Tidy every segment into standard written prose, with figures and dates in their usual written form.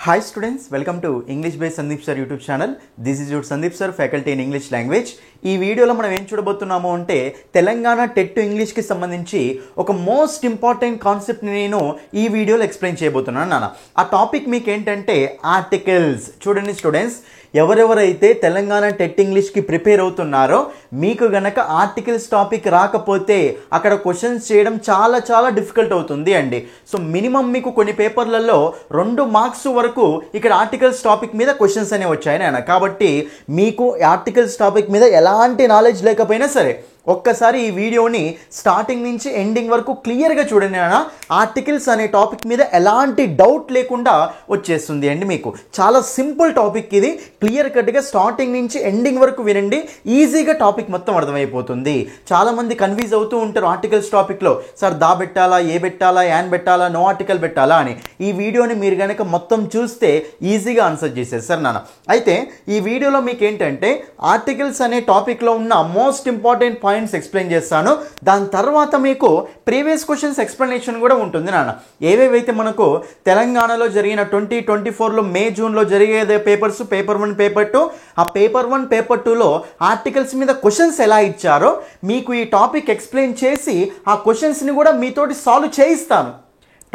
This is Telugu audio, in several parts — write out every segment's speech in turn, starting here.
Hi students, welcome to English by Sandeep Sir YouTube channel. This is your Sandeep Sir, faculty in English language. ఈ వీడియోలో మనం ఏం చూడబోతున్నాము అంటే తెలంగాణ టెట్ టు ఇంగ్లీష్ కి సంబంధించి ఒక మోస్ట్ ఇంపార్టెంట్ కాన్సెప్ట్ ని నేను ఈ వీడియోలో ఎక్స్ప్లెయిన్ చేయబోతున్నాను నాన్న. ఆ టాపిక్ మీకు ఏంటంటే ఆర్టికల్స్. చూడండి స్టూడెంట్స్, ఎవరెవరైతే తెలంగాణ టెట్ ఇంగ్లీష్ కి ప్రిపేర్ అవుతున్నారో మీకు గనక ఆర్టికల్స్ టాపిక్ రాకపోతే అక్కడ క్వశ్చన్స్ చేయడం చాలా డిఫికల్ట్ అవుతుంది అండి. సో మినిమం మీకు కొన్ని పేపర్లలో 2 మార్క్స్ వరకు ఇక్కడ ఆర్టికల్స్ టాపిక్ మీద క్వశ్చన్స్ అనేవి వచ్చాయి నాన్న. కాబట్టి మీకు ఆర్టికల్స్ టాపిక్ మీద ఎలాంటి నాలెడ్జ్ లేకపోయినా సరే ఒక్కసారి ఈ వీడియోని స్టార్టింగ్ నుంచి ఎండింగ్ వరకు క్లియర్గా చూడండి నాన్న. ఆర్టికల్స్ అనే టాపిక్ మీద ఎలాంటి డౌట్ లేకుండా వచ్చేస్తుంది అండి. మీకు చాలా సింపుల్ టాపిక్ ఇది. క్లియర్ కట్గా స్టార్టింగ్ నుంచి ఎండింగ్ వరకు వినండి, ఈజీగా టాపిక్ మొత్తం అర్థమైపోతుంది. చాలామంది కన్ఫ్యూజ్ అవుతూ ఉంటారు ఆర్టికల్స్ టాపిక్లో, సార్ దా పెట్టాలా, ఏ పెట్టాలా, యాన్ పెట్టాలా, నో ఆర్టికల్ పెట్టాలా అని. ఈ వీడియోని మీరు కనుక మొత్తం చూస్తే ఈజీగా ఆన్సర్ చేసేస్తారు నాన్న. అయితే ఈ వీడియోలో మీకు ఏంటంటే ఆర్టికల్స్ అనే టాపిక్లో ఉన్న మోస్ట్ ఇంపార్టెంట్ పాయింట్స్ ఎక్స్ప్లెయిన్ చేస్తాను. దాని తర్వాత మీకు ప్రీవియస్ క్వశ్చన్స్ ఎక్స్ప్లెనేషన్ కూడా ఉంటుంది నాన్న. ఏవేవైతే మనకు తెలంగాణలో జరిగిన 2024లో మే జూన్లో జరిగేదే పేపర్స్, పేపర్ 1, పేపర్ 2, ఆ పేపర్ 1, పేపర్ 2లో ఆర్టికల్స్ మీద క్వశ్చన్స్ ఎలా ఇచ్చారో మీకు ఈ టాపిక్ ఎక్స్ప్లెయిన్ చేసి ఆ క్వశ్చన్స్ని కూడా మీతోటి సాల్వ్ చేయిస్తాను.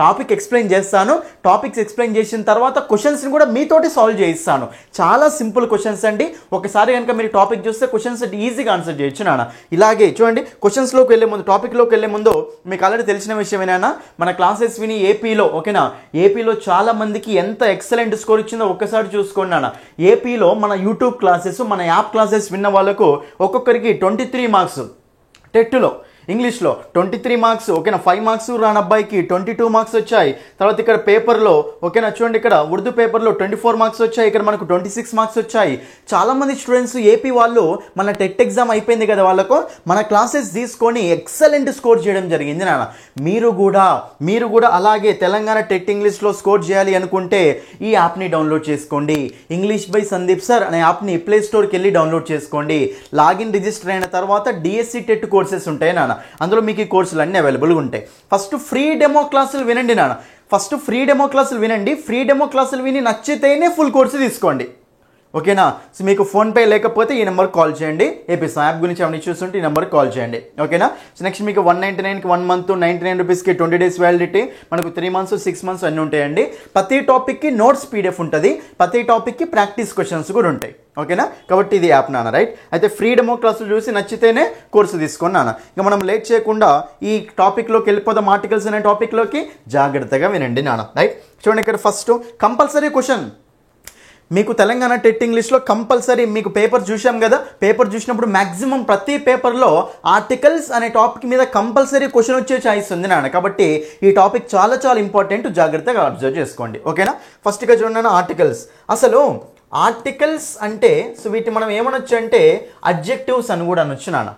టాపిక్ ఎక్స్ప్లెయిన్ చేస్తాను, టాపిక్స్ ఎక్స్ప్లెయిన్ చేసిన తర్వాత క్వశ్చన్స్ని కూడా మీతోటి సాల్వ్ చేయిస్తాను. చాలా సింపుల్ క్వశ్చన్స్ అండి. ఒకసారి కనుక మీరు టాపిక్ చూస్తే క్వశ్చన్స్ ఈజీగా ఆన్సర్ చేయొచ్చు నాన్న. ఇలాగే చూడండి, క్వశ్చన్స్లోకి వెళ్ళే ముందు, టాపిక్లోకి వెళ్ళే ముందు మీకు ఆల్రెడీ తెలిసిన విషయమేనా, మన క్లాసెస్ విని ఏపీలో, ఓకేనా, ఏపీలో చాలా మందికి ఎంత ఎక్సలెంట్ స్కోర్ ఇచ్చిందో ఒక్కసారి చూసుకోండి నాన్న. ఏపీలో మన యూట్యూబ్ క్లాసెస్, మన యాప్ క్లాసెస్ విన్న వాళ్ళకు ఒక్కొక్కరికి 23 మార్క్స్, టెట్లో ఇంగ్లీష్లో 23 మార్క్స్, ఓకేనా. 5 మార్క్స్ రాని అబ్బాయికి 22 మార్క్స్ వచ్చాయి. తర్వాత ఇక్కడ పేపర్లో, ఓకేనా, చూడండి ఇక్కడ ఉర్దూ పేపర్లో 24 మార్క్స్ వచ్చాయి. ఇక్కడ మనకు 26 మార్క్స్ వచ్చాయి. చాలామంది స్టూడెంట్స్ ఏపీ వాళ్ళు మన టెట్ ఎగ్జామ్ అయిపోయింది కదా, వాళ్ళకు మన క్లాసెస్ తీసుకొని ఎక్సలెంట్ స్కోర్ చేయడం జరిగింది నాన్న. మీరు కూడా అలాగే తెలంగాణ టెట్ ఇంగ్లీష్లో స్కోర్ చేయాలి అనుకుంటే ఈ యాప్ని డౌన్లోడ్ చేసుకోండి. ఇంగ్లీష్ బై సందీప్ సార్ అనే యాప్ని ప్లే స్టోర్కి వెళ్ళి డౌన్లోడ్ చేసుకోండి. లాగిన్ రిజిస్టర్ అయిన తర్వాత డిఎస్సి టెట్ కోర్సెస్ ఉంటాయి నాన్న. అందులో మీకు ఈ కోర్సులు అన్నీ అవైలబుల్గా ఉంటాయి. ఫస్ట్ ఫ్రీ డెమో క్లాసులు వినండి నాన్న. ఫస్ట్ ఫ్రీ డెమో క్లాసులు వినండి. ఫ్రీ డెమో క్లాసులు విని నచ్చితేనే ఫుల్ కోర్సు తీసుకోండి, ఓకేనా. సో మీకు ఫోన్పే లేకపోతే ఈ నెంబర్కి కాల్ చేయండి. ఏపీఎస్ యాప్ గురించి ఏమైనా చూస్తుంటే ఈ నెంబర్కి కాల్ చేయండి, ఓకేనా. సో నెక్స్ట్ మీకు 199కి 1 మంత్, 99 రూపీస్కి 20 days వ్యాలిడిటీ, మనకు 3 months, 6 months అన్నీ ఉంటాయండి. ప్రతి టాపిక్కి నోట్స్ పీడిఎఫ్ ఉంటుంది, ప్రతి టాపిక్కి ప్రాక్టీస్ క్వశ్చన్స్ కూడా ఉంటాయి, ఓకేనా. కాబట్టి ఇది యాప్ నాన్న, రైట్. అయితే ఫ్రీ డెమో క్లాసులు చూసి నచ్చితేనే కోర్సు తీసుకోండి నాన్న. ఇంకా మనం లేట్ చేయకుండా ఈ టాపిక్లోకి వెళ్ళిపోదాం. ఆర్టికల్స్ అనే టాపిక్లోకి జాగ్రత్తగా వినండి నాన్న, రైట్. చూడండి, ఇక్కడ ఫస్ట్ కంపల్సరీ క్వశ్చన్ మీకు తెలంగాణ టెట్ ఇంగ్లీష్లో కంపల్సరీ. మీకు పేపర్ చూసాం కదా, పేపర్ చూసినప్పుడు మ్యాక్సిమం ప్రతి పేపర్లో ఆర్టికల్స్ అనే టాపిక్ మీద కంపల్సరీ క్వశ్చన్ వచ్చే ఛాయిస్ ఉంది నాన్న. కాబట్టి ఈ టాపిక్ చాలా ఇంపార్టెంట్, జాగ్రత్తగా అబ్జర్వ్ చేసుకోండి, ఓకేనా. ఫస్ట్గా చూడండి ఆర్టికల్స్. అసలు ఆర్టికల్స్ అంటే సో వీటిని మనం ఏమనొచ్చు అంటే అడ్జెక్టివ్స్ అని కూడా అనొచ్చు నాన్న.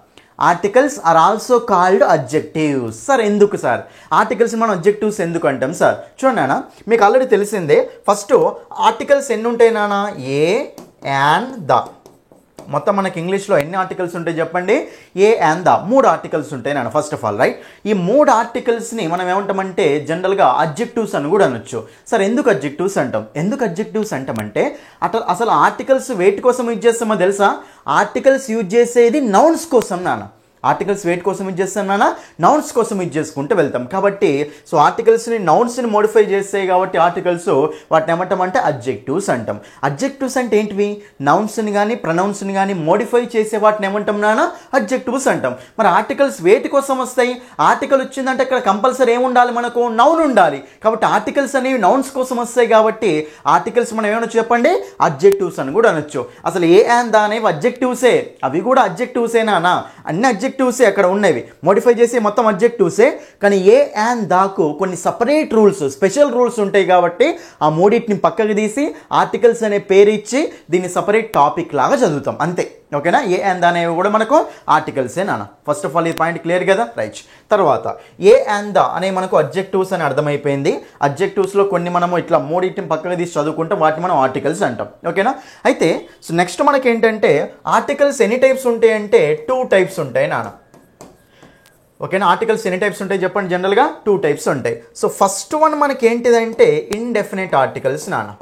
Articles are also called adjectives. Sir ఎందుకు సార్ ఆర్టికల్స్ మనం అడ్జెక్టివ్స్ ఎందుకు అంటాం సార్? చూడండి నాన్న, మీకు ఆల్రెడీ తెలిసిందే. ఫస్ట్ ఆర్టికల్స్ ఎన్ని ఉంటాయి నాన్న? ఏ, యాన్, ద. మొత్తం మనకి ఇంగ్లీష్లో ఎన్ని ఆర్టికల్స్ ఉంటాయి చెప్పండి? ఏ, యాన్, ద 3 ఆర్టికల్స్ ఉంటాయి నాన్న. First of all, right. ఈ 3 ఆర్టికల్స్ని మనం ఏమంటామంటే జనరల్గా అడ్జెక్టివ్స్ అని కూడా అనొచ్చు. సార్ ఎందుకు అడ్జెక్టివ్స్ అంటాం? ఎందుకు అడ్జెక్టివ్స్ అంటామంటే అసలు ఆర్టికల్స్ వేటి కోసం యూజ్ చేస్తామో తెలుసా? ఆర్టికల్స్ యూజ్ చేసేది నౌన్స్ కోసం నాన్న. ఆర్టికల్స్ వేటి కోసం యూజ్ చేస్తాం నాన్న? నౌన్స్ కోసం యూజ్ చేసుకుంటూ వెళ్తాం. కాబట్టి సో ఆర్టికల్స్ని నౌన్స్ని మోడిఫై చేస్తాయి కాబట్టి ఆర్టికల్స్ వాటిని ఏమంటామంటే అడ్జెక్టివ్స్ అంటాం. అడ్జెక్టివ్స్ అంటే ఏంటివి? నౌన్స్ని కానీ ప్రొనౌన్స్ని కానీ మోడిఫై చేసే వాటిని ఏమంటాం నాన్న? అడ్జెక్టివ్స్ అంటాం. మరి ఆర్టికల్స్ వేటి కోసం వస్తాయి? ఆర్టికల్ వచ్చిందంటే ఇక్కడ కంపల్సరీ ఏముండాలి మనకు? నౌన్ ఉండాలి. కాబట్టి ఆర్టికల్స్ అనేవి నౌన్స్ కోసం వస్తాయి కాబట్టి ఆర్టికల్స్ మనం ఏమనొచ్చు చెప్పండి? అడ్జెక్టివ్స్ అని కూడా అనొచ్చు. అసలు ఏ అండ్ దా అనేవి అడ్జెక్టివ్సే, అవి కూడా అడ్జెక్టివ్సే నాన్న. అన్ని అడ్జెక్టివ్సే అక్కడ ఉన్నవి, మోడిఫై చేసి మొత్తం అడ్జెక్టివ్సే. కానీ ఏ అండ్ దాకు కొన్ని సపరేట్ రూల్స్, స్పెషల్ రూల్స్ ఉంటాయి కాబట్టి ఆ మూడింటిని పక్కకు తీసి ఆర్టికల్స్ అనే పేరు ఇచ్చి దీన్ని సపరేట్ టాపిక్ లాగా చదువుతాం, అంతే, ఓకేనా. ఏ అండ్ ద అనేవి కూడా మనకు ఆర్టికల్సే నాన్న. ఫస్ట్ ఆఫ్ ఆల్ ఈ పాయింట్ క్లియర్ కదా, రైట్. తర్వాత ఏ అండ్ ద అనే మనకు అడ్జెక్టివ్స్ అని అర్థమైపోయింది. అడ్జెక్టివ్స్లో కొన్ని మనము ఇట్లా మూడింటిని పక్కకు తీసి చదువుకుంటే వాటిని మనం ఆర్టికల్స్ అంటాం, ఓకేనా. అయితే సో నెక్స్ట్ మనకి ఏంటంటే ఆర్టికల్స్ ఎన్ని టైప్స్ ఉంటాయి అంటే 2 టైప్స్ ఉంటాయి నాన్న, ఓకేనా. ఆర్టికల్స్ ఎన్ని టైప్స్ ఉంటాయి చెప్పండి? జనరల్గా 2 టైప్స్ ఉంటాయి. సో ఫస్ట్ వన్ మనకి ఏంటిదంటే ఇండెఫినెట్ ఆర్టికల్స్ నాన్న.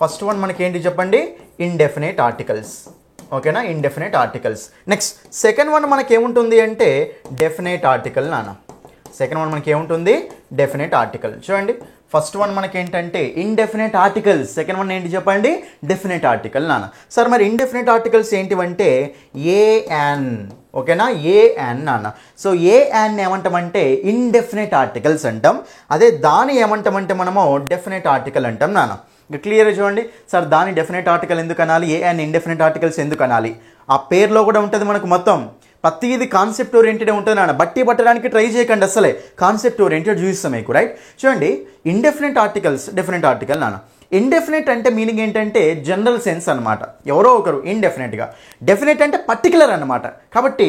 ఫస్ట్ వన్ మనకి ఏంటి చెప్పండి, ఇండెఫినెట్ ఆర్టికల్స్. ఓకేనా, indefinite articles. Next second one మనకి ఏముంటుంది అంటే డెఫినెట్ ఆర్టికల్ నాన్న. సెకండ్ వన్ మనకి ఏముంటుంది, డెఫినెట్ ఆర్టికల్. చూడండి ఫస్ట్ వన్ మనకి ఏంటంటే ఇండెఫినెట్ ఆర్టికల్స్, సెకండ్ వన్ ఏంటి చెప్పండి, డెఫినెట్ ఆర్టికల్ నాన్న. సార్ మరి ఇండెఫినెట్ ఆర్టికల్స్ ఏంటివంటే ఏఎన్. ఓకేనా, ఏఎన్ నాన్న. సో ఏఎన్ ఏమంటామంటే ఇండెఫినెట్ ఆర్టికల్స్ అంటాం. అదే దాని ఏమంటామంటే మనము డెఫినెట్ ఆర్టికల్ అంటాం నాన్న. క్లియర్ చూడండి సార్, దాని డెఫినెట్ ఆర్టికల్ ఎందుకు అనాలి, ఏఎన్ ఇండెఫినెట్ ఆర్టికల్స్ ఎందుకు అనాలి, ఆ పేరులో కూడా ఉంటుంది మనకు మొత్తం. ప్రతిది కాన్సెప్ట్ ఓరియంటెడ్ ఉంటుంది నాన్న. బట్టి పట్టడానికి ట్రై చేయకండి, అసలే కాన్సెప్ట్ ఓరియంటెడ్ చూపిస్తాం మీకు. రైట్, చూడండి ఇండెఫినెట్ ఆర్టికల్స్, డెఫినెట్ ఆర్టికల్ నాన్న. ఇండెఫినెట్ అంటే మీనింగ్ ఏంటంటే జనరల్ సెన్స్ అనమాట, ఎవరో ఒకరు ఇండెఫినెట్గా. డెఫినెట్ అంటే పర్టికులర్ అనమాట. కాబట్టి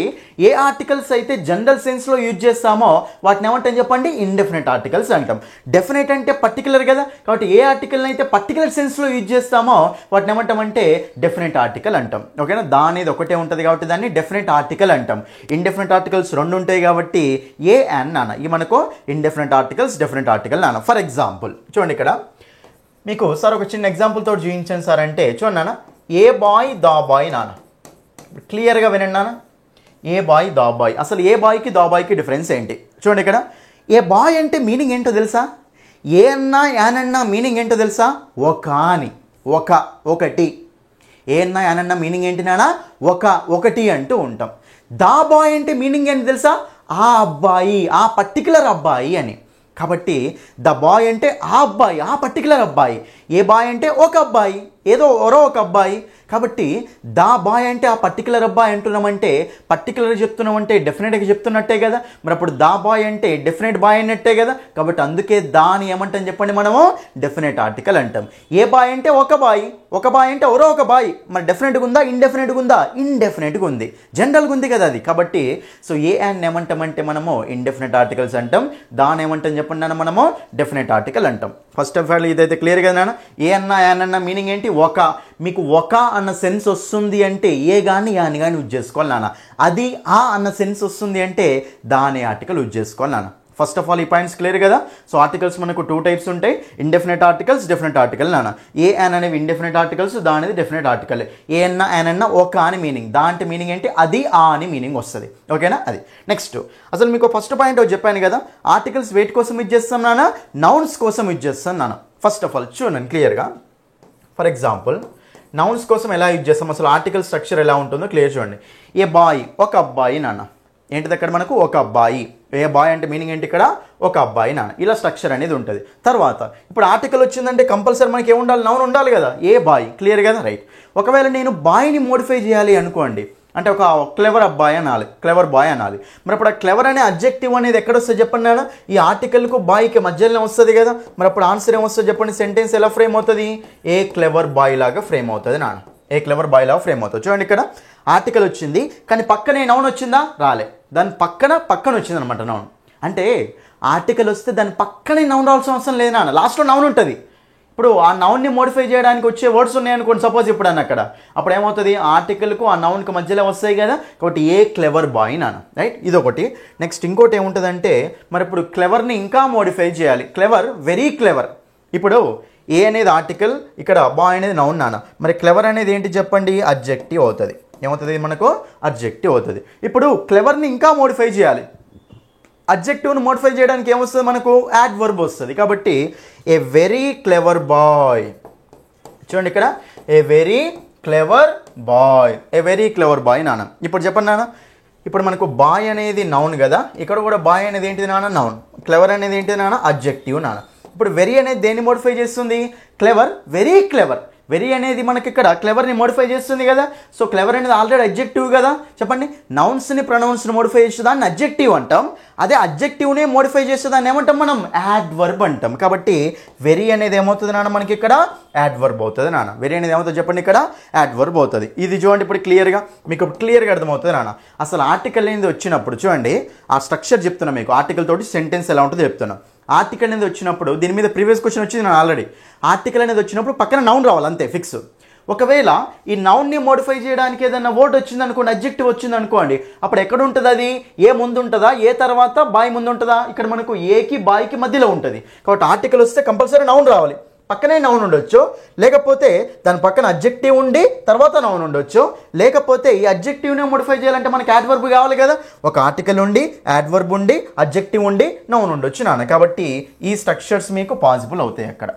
ఏ ఆర్టికల్స్ అయితే జనరల్ సెన్స్లో యూజ్ చేస్తామో వాటిని ఏమంటాం చెప్పండి, ఇండెఫినెట్ ఆర్టికల్స్ అంటాం. డెఫినెట్ అంటే పర్టికులర్ కదా, కాబట్టి ఏ ఆర్టికల్ని అయితే పర్టికులర్ సెన్స్లో యూజ్ చేస్తామో వాటిని ఏమంటామంటే డెఫినెట్ ఆర్టికల్ అంటాం. ఓకేనా, దానిది ఒకటే ఉంటుంది కాబట్టి దాన్ని డెఫినెట్ ఆర్టికల్ అంటాం. ఇండెఫినెట్ ఆర్టికల్స్ రెండు ఉంటాయి కాబట్టి ఏ అండ్ నాన్న, ఇవి మనకు ఇండెఫినెట్ ఆర్టికల్స్, డెఫినెట్ ఆర్టికల్ నాన్న. ఫర్ ఎగ్జాంపుల్ చూడండి ఇక్కడ మీకు సార్ ఒక చిన్న ఎగ్జాంపుల్ తోటి చూపించాను సార్ అంటే చూడండి నాన్న, ఏ బాయ్ దా బాయ్ నాన్న. క్లియర్గా వినండి నాన్న, ఏ బాయ్ దా బాయ్. అసలు ఏ బాయ్కి దా బాయ్కి డిఫరెన్స్ ఏంటి చూడండి ఇక్కడ. ఏ బాయ్ అంటే మీనింగ్ ఏంటో తెలుసా, ఏ అన్నా యానన్నా మీనింగ్ ఏంటో తెలుసా, ఒక అని, ఒకటి. ఏ అన్నా యానన్నా మీనింగ్ ఏంటి నాన్న, ఒకటి అంటూ ఉంటాం. దా బాయ్ అంటే మీనింగ్ ఏంటి తెలుసా, ఆ అబ్బాయి, ఆ పర్టికులర్ అబ్బాయి అని. కాబట్టి ద బాయ్ అంటే ఆ అబ్బాయి, ఆ పర్టికులర్ అబ్బాయి. ఏ బాయ్ అంటే ఒక అబ్బాయి, ఏదో ఒక అబ్బాయి. కాబట్టి దా బాయ్ అంటే ఆ పర్టికులర్ అబ్బాయి అంటున్నామంటే, పర్టికులర్ చెప్తున్నామంటే డెఫినెట్గా చెప్తున్నట్టే కదా. మరి అప్పుడు దా బాయ్ అంటే డెఫినెట్ బాయ్ అన్నట్టే కదా. కాబట్టి అందుకే దాని ఏమంటాం చెప్పండి మనము, డెఫినెట్ ఆర్టికల్ అంటాం. ఏ బాయ్ అంటే ఒక బాయ్ అంటే ఒక బాయ్. మరి డెఫినెట్గా ఉందా, ఇండెఫినెట్గా ఉందా, ఇండెఫినెట్గా ఉంది, జనరల్గా ఉంది కదా అది. కాబట్టి సో ఏ అండ్ ఏమంటామంటే మనము ఇండెఫినెట్ ఆర్టికల్స్ అంటాం. దాని ఏమంటాం చెప్పండి నాన్న, మనము డెఫినెట్ ఆర్టికల్ అంటాం. ఫస్ట్ ఆఫ్ ఆల్ ఇదైతే క్లియర్ కదా నాన్న. ఏ అన్నా యాన్ అన్న మీనింగ్ ఏంటి, మీకు అన్న సెన్స్ వస్తుంది అంటే ఏ కానీ యాని కానీ యూజ్ చేసుకోవాలి నాన్న. అది ఆ అన్న సెన్స్ వస్తుంది అంటే దాని ఆర్టికల్ యూజ్ చేసుకోవాలి నాన్న. ఫస్ట్ ఆఫ్ ఆల్ ఈ పాయింట్స్ క్లియర్ కదా. సో ఆర్టికల్స్ మనకు 2 టైప్స్ ఉంటాయి, ఇండెఫినెట్ ఆర్టికల్స్, డెఫినెట్ ఆర్టికల్ నాన్న. ఏ అన్ అనేవి ఇండెఫినెట్ ఆర్టికల్స్, దానిది డెఫినెట్ ఆర్టికల్. ఏ అన్న యాన్ అన్న ఒక అని మీనింగ్, దాంట్లో మీనింగ్ ఏంటి, అది ఆ అని మీనింగ్ వస్తుంది. ఓకేనా, అది. నెక్స్ట్ అసలు మీకు ఫస్ట్ పాయింట్ చెప్పాను కదా, ఆర్టికల్స్ వేటి కోసం యూజ్ చేస్తాం నాన్న, నౌన్స్ కోసం యూజ్ చేస్తాం నాన్న. ఫస్ట్ ఆఫ్ ఆల్ చూడండి క్లియర్గా. ఫర్ ఎగ్జాంపుల్ నౌన్స్ కోసం ఎలా యూజ్ చేస్తాం, అసలు ఆర్టికల్ స్ట్రక్చర్ ఎలా ఉంటుందో క్లియర్ చూడండి. ఏ బాయ్ ఒక అబ్బాయి నాన్న. ఏంటిది అక్కడ మనకు ఒక అబ్బాయి. ఏ బాయ్ అంటే మీనింగ్ ఏంటి ఇక్కడ, ఒక అబ్బాయి నాన్న. ఇలా స్ట్రక్చర్ అనేది ఉంటుంది. తర్వాత ఇప్పుడు ఆర్టికల్ వచ్చిందంటే కంపల్సరీ మనకి ఏముండాలి, నౌన్ ఉండాలి కదా. ఏ బాయ్, క్లియర్ కదా, రైట్. ఒకవేళ నేను బాయ్ని మోడిఫై చేయాలి అనుకోండి, అంటే ఒక క్లెవర్ అబ్బాయి అనాలి, క్లెవర్ బాయ్ అనాలి. మరి అప్పుడు ఆ క్లెవర్ అనే అడ్జెక్టివ్ అనేది ఎక్కడ వస్తుంది చెప్పండి నాన్న, ఈ ఆర్టికల్కు బాయ్కి మధ్యలో వస్తుంది కదా. మరి అప్పుడు ఆన్సర్ ఏమొస్తుంది చెప్పండి, సెంటెన్స్ ఎలా ఫ్రేమ్ అవుతుంది, ఏ క్లెవర్ బాయ్ లాగా ఫ్రేమ్ అవుతుంది నాన్న. ఏ క్లెవర్ బాయ్ లాగా ఫ్రేమ్ అవుతుంది. చూడండి ఇక్కడ ఆర్టికల్ వచ్చింది కానీ పక్కనే నౌన్ వచ్చిందా, రాలే. దాని పక్కన వచ్చింది అనమాట నౌన్. అంటే ఆర్టికల్ వస్తే దాని పక్కనే నౌన్ రావాల్సిన అవసరం లేదు నాన్న, లాస్ట్లో నౌన్ ఉంటుంది. ఇప్పుడు ఆ నౌన్ని మోడిఫై చేయడానికి వచ్చే వర్డ్స్ ఉన్నాయనుకోండి సపోజ్ ఇప్పుడు అక్కడ, అప్పుడు ఏమవుతుంది, ఆర్టికల్కు ఆ నౌన్కి మధ్యలో వస్తాయి కదా. కాబట్టి ఏ క్లెవర్ బాయ్ నాన్న, రైట్. ఇదొకటి. నెక్స్ట్ ఇంకోటి ఏముంటుందంటే, మరి ఇప్పుడు క్లెవర్ని ఇంకా మోడిఫై చేయాలి. Clever, very clever. ఇప్పుడు ఏ అనేది ఆర్టికల్, ఇక్కడ బాయ్ అనేది నౌన్ నాన్న. మరి క్లెవర్ అనేది ఏంటి చెప్పండి, అడ్జెక్టివ్ అవుతుంది. ఏమవుతుంది మనకు, అడ్జెక్టివ్ అవుతుంది. ఇప్పుడు క్లెవర్ని ఇంకా మోడిఫై చేయాలి. అడ్జెక్టివ్ను మోడిఫై చేయడానికి ఏమొస్తుంది మనకు, యాడ్వర్బ్ వస్తుంది. కాబట్టి ఏ వెరీ క్లెవర్ బాయ్. చూడండి ఇక్కడ a very clever boy, a very clever boy నాన్న. ఇప్పుడు చెప్పండి నాన్న, ఇప్పుడు మనకు బాయ్ అనేది నౌన్ కదా, ఇక్కడ కూడా బాయ్ అనేది ఏంటిది నాన్న, నౌన్. క్లెవర్ అనేది ఏంటిది నాన్న, అడ్జెక్టివ్ నాన్న. ఇప్పుడు వెరీ అనేది దేన్ని మోడిఫై చేస్తుంది, క్లెవర్, వెరీ క్లెవర్. వెరీ అనేది మనకి ఇక్కడ క్లెవర్ని మోడిఫై చేస్తుంది కదా. సో క్లెవర్ అనేది ఆల్రెడీ అడ్జెక్టివ్ కదా. చెప్పండి, నౌన్స్ని ప్రొనౌన్స్ని మోడిఫై చేసే దాన్ని అడ్జెక్టివ్ అంటాం. అదే అడ్జెక్టివ్నే మోడిఫై చేసే దాన్ని ఏమంటాం మనం, యాడ్వర్బ్ అంటాం. కాబట్టి వెరీ అనేది ఏమవుతుంది నాన్న, మనకి ఇక్కడ యాడ్వర్బ్ అవుతుంది నాన్న. వెరీ అనేది ఏమవుతుంది చెప్పండి, ఇక్కడ యాడ్వర్బ్ అవుతుంది. ఇది చూడండి ఇప్పుడు క్లియర్గా, మీకు క్లియర్గా అర్థమవుతుంది నాన్న. అసలు ఆర్టికల్ అనేది వచ్చినప్పుడు చూడండి, ఆ స్ట్రక్చర్ చెప్తున్నా మీకు, ఆర్టికల్ తోటి సెంటెన్స్ ఎలా ఉంటుందో చెప్తున్నా. ఆర్టికల్ అనేది వచ్చినప్పుడు దీని మీద ప్రీవియస్ క్వశ్చన్ వచ్చింది నేను ఆల్రెడీ. ఆర్టికల్ అనేది వచ్చినప్పుడు పక్కన నౌన్ రావాలి, అంతే, ఫిక్స్. ఒకవేళ ఈ నౌన్ని మోడిఫై చేయడానికి ఏదైనా వర్డ్ వచ్చింది అనుకోండి, అడ్జెక్టివ్ వచ్చింది అనుకోండి, అప్పుడు ఎక్కడ ఉంటుంది అది, ఏ ముందు ఉంటుందా, ఏ తర్వాత బాయ్ ముందు ఉంటుందా, ఇక్కడ మనకు ఏకి బాయ్కి మధ్యలో ఉంటుంది. కాబట్టి ఆర్టికల్ వస్తే కంపల్సరీ నౌన్ రావాలి. పక్కనే నౌన్ ఉండొచ్చు, లేకపోతే దాని పక్కన అడ్జెక్టివ్ ఉండి తర్వాత నౌన్ ఉండొచ్చు, లేకపోతే ఈ అడ్జెక్టివ్ని మోడిఫై చేయాలంటే మనకి యాడ్వర్బ్ కావాలి కదా, ఒక ఆర్టికల్ ఉండి యాడ్వర్బ్ ఉండి అడ్జెక్టివ్ ఉండి నౌన్ ఉండొచ్చు నాన్న. కాబట్టి ఈ స్ట్రక్చర్స్ మీకు పాసిబుల్ అవుతాయి అక్కడ.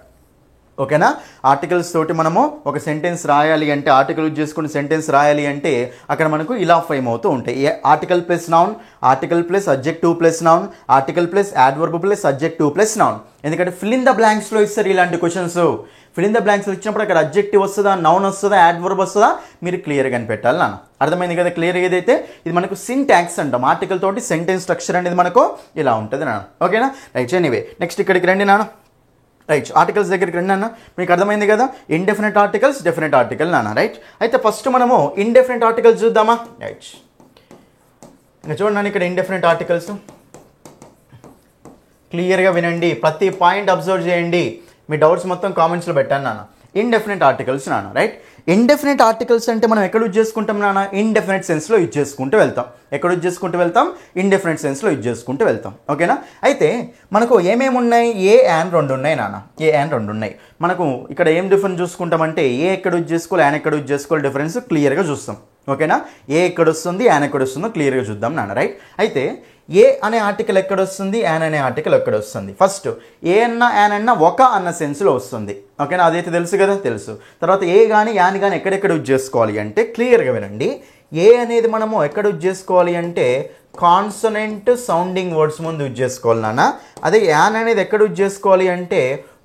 ఓకేనా? ఆర్టికల్స్ తోటి మనము ఒక సెంటెన్స్ రాయాలి అంటే, ఆర్టికల్ యూజ్ చేసుకుని సెంటెన్స్ రాయాలి అంటే అక్కడ మనకు ఇలా ఫ్రేమ్ అవుతూ ఉంటాయి. Article plus noun, article plus adjective plus noun, article plus adverb plus adjective plus noun. ఎందుకంటే ఫిల్ ఇన్ ద బ్లాంక్స్లో ఇస్తారు ఇలాంటి క్వశ్చన్స్. ఫిల్ ఇన్ ద బ్లాంక్స్లో ఇచ్చినప్పుడు అక్కడ అడ్జెక్టివ్ వస్తుందా, నౌన్ వస్తుందా, యాడ్వర్బ్ వస్తుందా మీరు క్లియర్గా కనిపెట్టాలి నాన్న. అర్థమైంది కదా క్లియర్గా? ఏదైతే ఇది మనకు సింటాక్స్ అంటాం. ఆర్టికల్ తోటి సెంటెన్స్ స్ట్రక్చర్ అనేది మనకు ఇలా ఉంటుంది నాన్న. ఓకేనా? రైట్. ఎనీవే నెక్స్ట్ ఇక్కడికి రండి నాన్న. రైట్, ఆర్టికల్స్ దగ్గరికి రండి అన్న. మీకు అర్థమైంది కదా, ఇండెఫినెట్ ఆర్టికల్స్, డెఫినెట్ ఆర్టికల్ నాన్న. రైట్, అయితే ఫస్ట్ మనము ఇండెఫినెట్ ఆర్టికల్స్ చూద్దామా? రైట్, ఇంకా చూడండి ఇక్కడ ఇండెఫినెట్ ఆర్టికల్స్ క్లియర్గా వినండి, ప్రతి పాయింట్ అబ్జర్వ్ చేయండి, మీ డౌట్స్ మొత్తం కామెంట్స్లో పెట్టాను నాన్న. ఇండెఫినెట్ ఆర్టికల్స్ నాన్న. రైట్, ఇండెఫినెట్ ఆర్టికల్స్ అంటే మనం ఎక్కడ యూజ్ చేసుకుంటాం నాన్న? ఇండెఫినెట్ సెన్స్లో యూజ్ చేసుకుంటూ వెళ్తాం. ఎక్కడ యూజ్ చేసుకుంటూ వెళ్తాం? ఇండెఫినెట్ సెన్స్లో యూజ్ చేసుకుంటూ వెళ్తాం. ఓకేనా? అయితే మనకు ఏమేమి ఉన్నాయి? ఏ అండ్ రెండు ఉన్నాయి నాన్న. ఏ అండ్ రెండు ఉన్నాయి. మనకు ఇక్కడ ఏం డిఫరెన్స్ చూసుకుంటామంటే ఏ ఎక్కడ యూజ్ చేసుకోవాలి, యాన్ ఎక్కడ యూజ్ చేసుకోవాలి, డిఫరెన్స్ క్లియర్గా చూస్తాం. ఓకేనా? ఏ ఎక్కడ వస్తుంది, యాన్ ఎక్కడ వస్తుందో క్లియర్గా చూద్దాం నాన్న. రైట్, అయితే ఏ అనే ఆర్టికల్ ఎక్కడ వస్తుంది, యాన్ అనే ఆర్టికల్ ఎక్కడ వస్తుంది? ఫస్ట్ ఏ అన్న యాన్ అన్న ఒక అన్న సెన్స్లో వస్తుంది. ఓకేనా? అదైతే తెలుసు కదా, తెలుసు. తర్వాత ఏ కానీ యాన్ కానీ ఎక్కడెక్కడ యూజ్ చేసుకోవాలి అంటే క్లియర్గా వినండి. ఏ అనేది మనము ఎక్కడ యూజ్ చేసుకోవాలి అంటే కాన్సనెంట్ సౌండింగ్ వర్డ్స్ ముందు యూజ్ చేసుకోవాలి నాన్న. అదే యాన్ అనేది ఎక్కడ యూజ్ చేసుకోవాలి అంటే